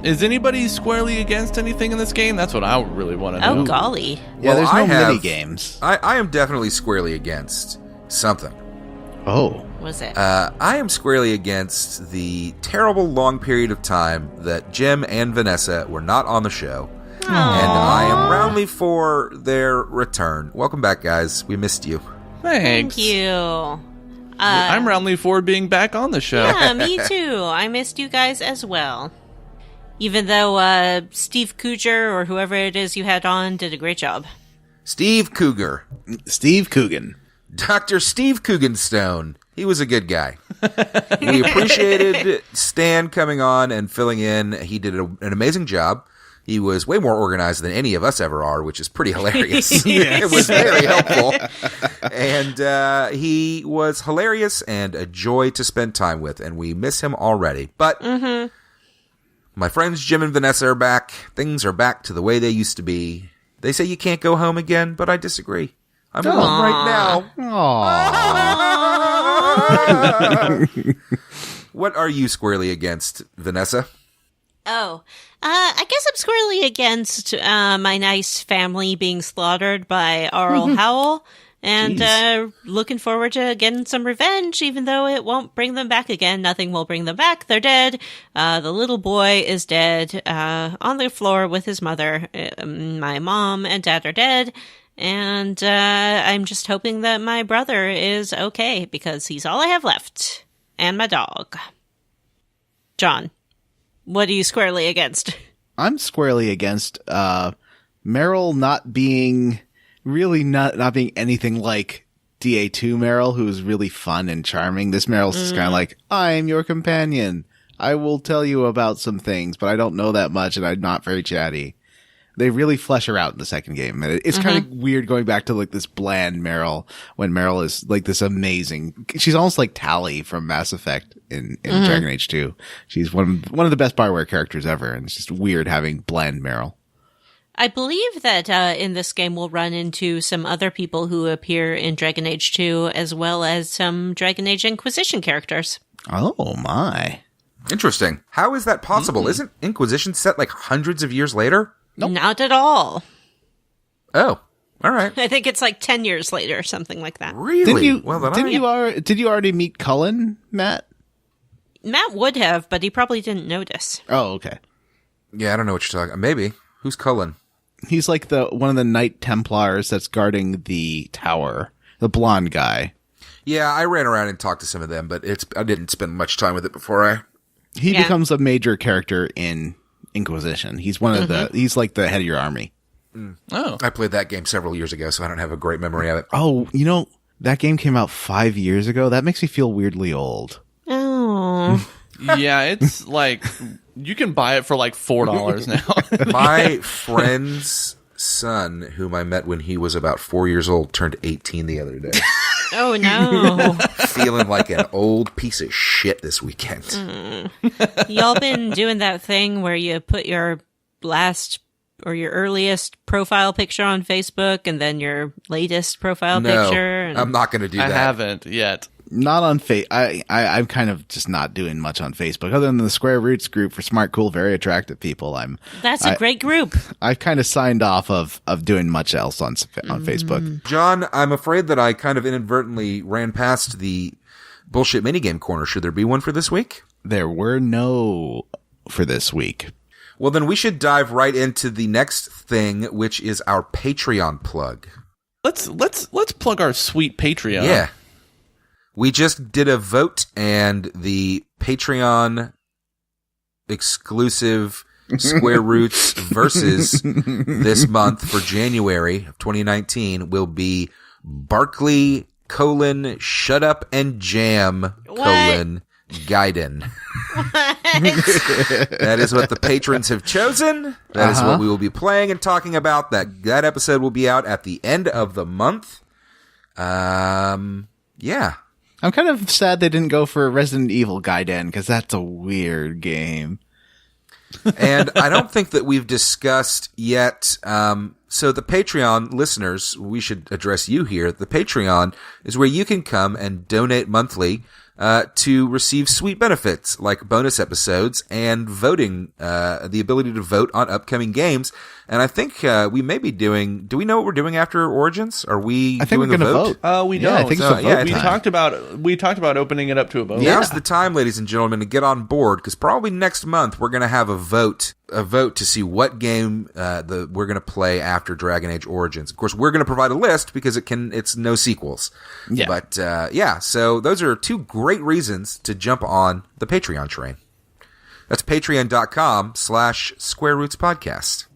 Is anybody squarely against anything in this game? That's what I really want to know. Oh, golly. Yeah, there's no mini games. I am definitely squarely against something. Oh. Was it? I am squarely against the terrible long period of time that Jim and Vanessa were not on the show. Aww. And I am roundly for their return. Welcome back, guys. We missed you. Thanks. Thank you. I'm roundly for being back on the show. Yeah, me too. I missed you guys as well. Even though Steve Cougar, or whoever it is you had on, did a great job. Steve Cougar. Steve Coogan. Dr. Steve Cooganstone. He was a good guy. We appreciated Stan coming on and filling in. He did an amazing job. He was way more organized than any of us ever are, which is pretty hilarious. Yes. It was very helpful. And he was hilarious and a joy to spend time with, and we miss him already. But My friends Jim and Vanessa are back. Things are back to the way they used to be. They say you can't go home again, but I disagree. I'm home right now. What are you squarely against, Vanessa? Oh, I guess I'm squarely against my nice family being slaughtered by Arl Howell. And looking forward to getting some revenge, even though it won't bring them back again. Nothing will bring them back. They're dead. The little boy is dead on the floor with his mother. My mom and dad are dead. And I'm just hoping that my brother is okay, because he's all I have left. And my dog. John, what are you squarely against? I'm squarely against Merrill not being anything like DA2 Merrill, who's really fun and charming. This Merrill's just kind of like, I'm your companion. I will tell you about some things, but I don't know that much, and I'm not very chatty. They really flesh her out in the second game. And it's kind of weird going back to like this bland Merrill when Merrill is like this amazing. She's almost like Tali from Mass Effect in Dragon Age 2. She's one of the best BioWarey characters ever, and it's just weird having bland Merrill. I believe that in this game we'll run into some other people who appear in Dragon Age 2, as well as some Dragon Age Inquisition characters. Oh, my. Interesting. How is that possible? Isn't Inquisition set like hundreds of years later? Nope. Not at all. Oh, all right. I think it's like 10 years later or something like that. Really? Did you already meet Cullen, Matt? Matt would have, but he probably didn't notice. Oh, okay. Yeah, I don't know what you're talking about. Maybe. Who's Cullen? He's like one of the Knight Templars that's guarding the tower. The blonde guy. Yeah, I ran around and talked to some of them, but I didn't spend much time with it before He becomes a major character in Inquisition. He's one of he's like the head of your army. Oh. I played that game several years ago, so I don't have a great memory of it. Oh, that game came out 5 years ago. That makes me feel weirdly old. Oh. Yeah, it's like you can buy it for like $4 now. My friend's son, whom I met when he was about 4 years old, turned 18 the other day. Oh, no. Feeling like an old piece of shit this weekend. Y'all been doing that thing where you put your last or your earliest profile picture on Facebook and then your latest profile picture? No, I'm not going to do that. I haven't yet. Not on I'm kind of just not doing much on Facebook, other than the Square Roots group for smart, cool, very attractive people. That's a great group. I've kind of signed off of doing much else on Facebook. John, I'm afraid that I kind of inadvertently ran past the bullshit minigame corner. Should there be one for this week? There were no for this week. Well, then we should dive right into the next thing, which is our Patreon plug. Let's plug our sweet Patreon. Yeah. We just did a vote, and the Patreon exclusive Square Roots versus this month for January of 2019 will be Barkley : Shut Up and Jam : Gaiden. That is what the patrons have chosen. That is what we will be playing and talking about. That episode will be out at the end of the month. Yeah. I'm kind of sad they didn't go for Resident Evil Gaiden, because that's a weird game. And I don't think that we've discussed yet. So the Patreon listeners, we should address you here. The Patreon is where you can come and donate monthly to receive sweet benefits like bonus episodes and voting, the ability to vote on upcoming games. And I think we may be doing. Do we know what we're doing after Origins? Are we? I think doing we're going to vote. We don't. I think so. Yeah, we talked about opening it up to a vote. Now's the time, ladies and gentlemen, to get on board, because probably next month we're going to have a vote to see what game we're going to play after Dragon Age Origins. Of course, we're going to provide a list because it's no sequels. Yeah. But so those are two great reasons to jump on the Patreon train. That's patreon.com/Square Roots Podcast.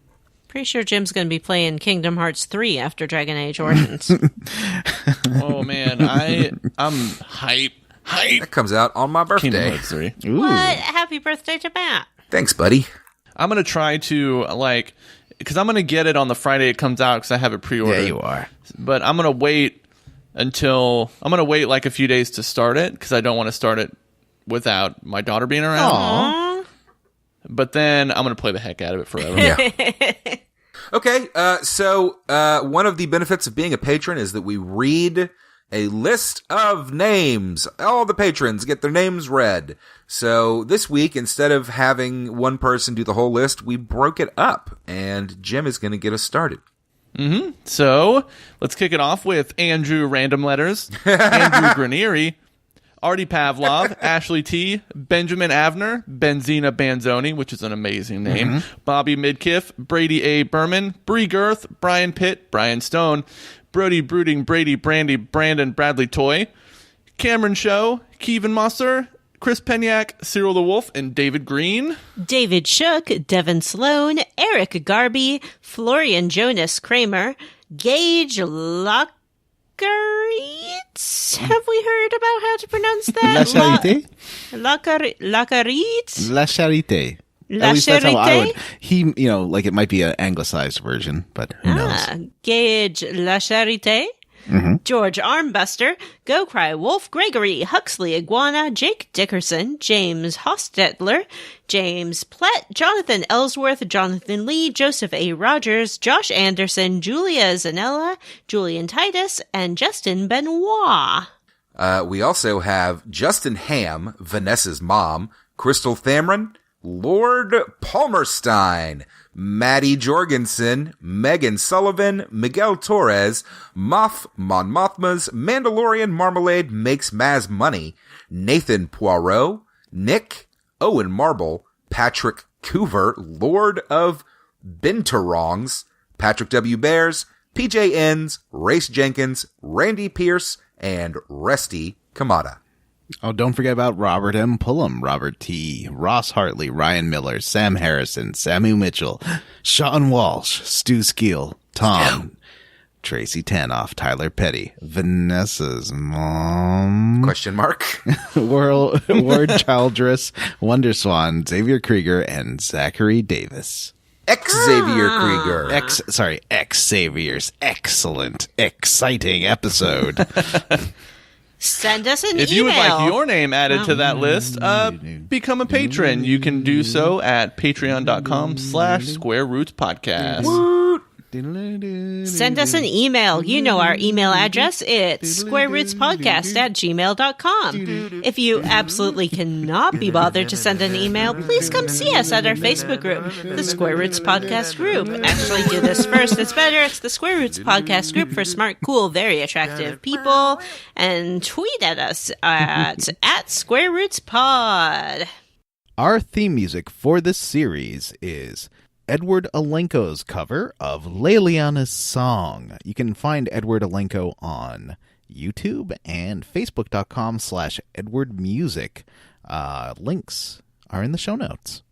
Pretty sure Jim's going to be playing Kingdom Hearts 3 after Dragon Age Origins. Oh man, I'm hype. That comes out on my birthday. Kingdom Hearts 3. Ooh. What? Happy birthday to Matt. Thanks, buddy. I'm gonna try to because I'm gonna get it on the Friday it comes out because I have it pre-ordered. Yeah, you are. But I'm gonna wait like a few days to start it because I don't want to start it without my daughter being around. Aww. but then I'm going to play the heck out of it forever. Yeah. Okay, so one of the benefits of being a patron is that we read a list of names. All the patrons get their names read. So this week, instead of having one person do the whole list, we broke it up, and Jim is going to get us started. Mm-hmm. So let's kick it off with Andrew Random Letters, Andrew Granieri, Artie Pavlov, Ashley T, Benjamin Avner, Benzina Banzoni, which is an amazing name, Bobby Midkiff, Brady A. Berman, Bree Girth, Brian Pitt, Brian Stone, Brody Brooding, Brady Brandy, Brandon Bradley Toy, Cameron Show, Kevin Mosser, Chris Penyak, Cyril the Wolf, and David Green. David Shook, Devin Sloan, Eric Garby, Florian Jonas Kramer, Gage Lockeritz. Have we heard about how to pronounce that? La Charité? Lockeritz? La Charité. La At least that's how I Charité? would. He, like it might be an anglicized version, but who knows? Gage La Charité. George Armbuster, Go Cry Wolf, Gregory Huxley Iguana, Jake Dickerson, James Hostetler, James Plett, Jonathan Ellsworth, Jonathan Lee, Joseph A. Rogers, Josh Anderson, Julia Zanella, Julian Titus, and Justin Benoit. We also have Justin Ham, Vanessa's mom, Crystal Thamron, Lord Palmerstein, Maddie Jorgensen, Megan Sullivan, Miguel Torres, Moff Mon Mothma's Mandalorian Marmalade Makes Maz Money, Nathan Poirot, Nick, Owen Marble, Patrick Coover, Lord of Bintarongs, Patrick W. Bears, PJ Enns, Race Jenkins, Randy Pierce, and Resty Kamada. Oh, don't forget about Robert M. Pullum, Robert T., Ross Hartley, Ryan Miller, Sam Harrison, Samu Mitchell, Sean Walsh, Stu Skeel, Tom, Tracy Tanoff, Tyler Petty, Vanessa's mom, Question mark? Ward Childress, Wonder Swan, Xavier Krieger, and Zachary Davis. Xavier Krieger. Xavier's excellent, exciting episode. Send us an If email. you would like your name added to that list, become a patron. You can do so at patreon.com/squarerootspodcast. Send us an email. You know our email address. It's squarerootspodcast@gmail.com. If you absolutely cannot be bothered to send an email, please come see us at our Facebook group, the Square Roots Podcast Group. Actually, do this first. It's better. It's the Square Roots Podcast Group for smart, cool, very attractive people. And tweet at us at Square Roots Pod. Our theme music for this series is Edward Alenko's cover of Leliana's song. You can find Edward Alenko on YouTube and Facebook.com/EdwardMusic. Links are in the show notes.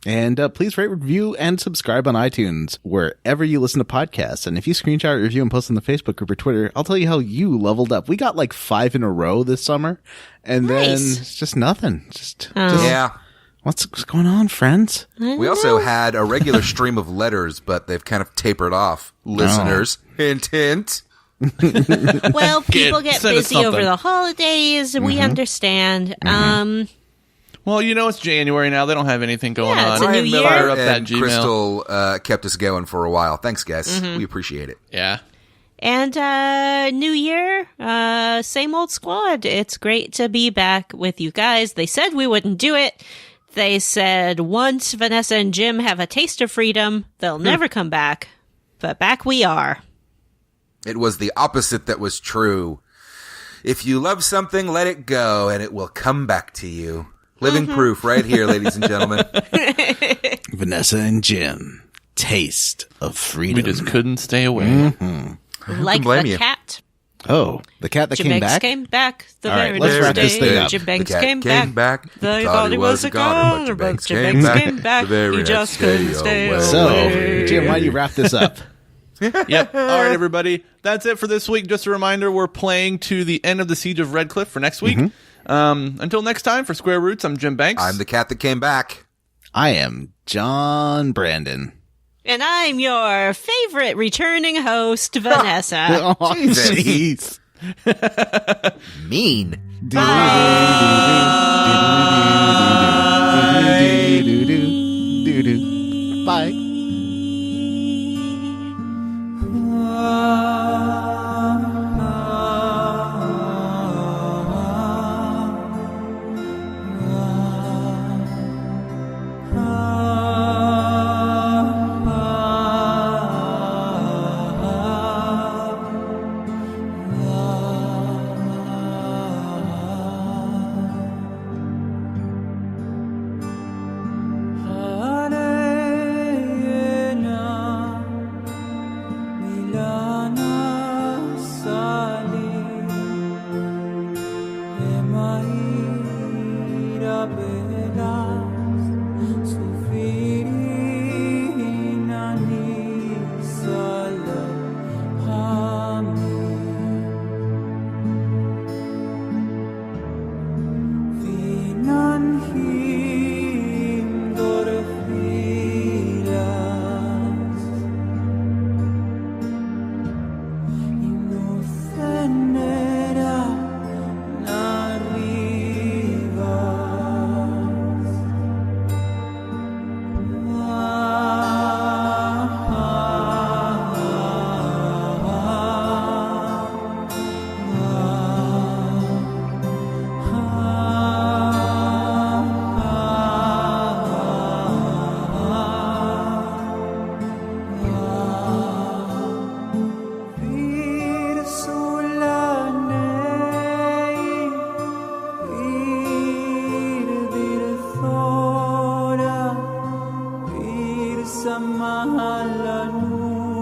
And please rate, review, and subscribe on iTunes wherever you listen to podcasts. And if you screenshot a review and post in the Facebook group or Twitter, I'll tell you how you leveled up. We got like 5 in a row this summer, and then it's just nothing. Just Yeah. What's going on, friends? We also had a regular stream of letters, but they've kind of tapered off. Listeners, hint, hint. Well, people get send us busy over something. the holidays. We understand. Well, it's January now. They don't have anything going Yeah, on. it's a new Ryan year. Fire up that and Gmail. Crystal kept us going for a while. Thanks, guys. We appreciate it. Yeah. And New Year, same old squad. It's great to be back with you guys. They said we wouldn't do it. They said once Vanessa and Jim have a taste of freedom, they'll never come back. But back we are. It was the opposite that was true. If you love something, let it go, and it will come back to you. Living proof right here, ladies and gentlemen. Vanessa and Jim, taste of freedom. We just couldn't stay away. Like blame the you? cat. Oh, the cat that Jim came Banks back? came back the All right, very let's next wrap this day. thing up. Jim Banks The cat came back. They thought he was a goner, but Jim Banks came back. The He just couldn't stay away. So, Jim, why don't you wrap this up? Yep. All right, everybody. That's it for this week. Just a reminder, we're playing to the end of the Siege of Redcliffe for next week. Until next time, for Square Roots, I'm Jim Banks. I'm the cat that came back. I am John Brandon. And I'm your favorite returning host, Vanessa. Oh, Jesus. jeez. Mean. Bye. Doo-doo. Bye. Samahalanu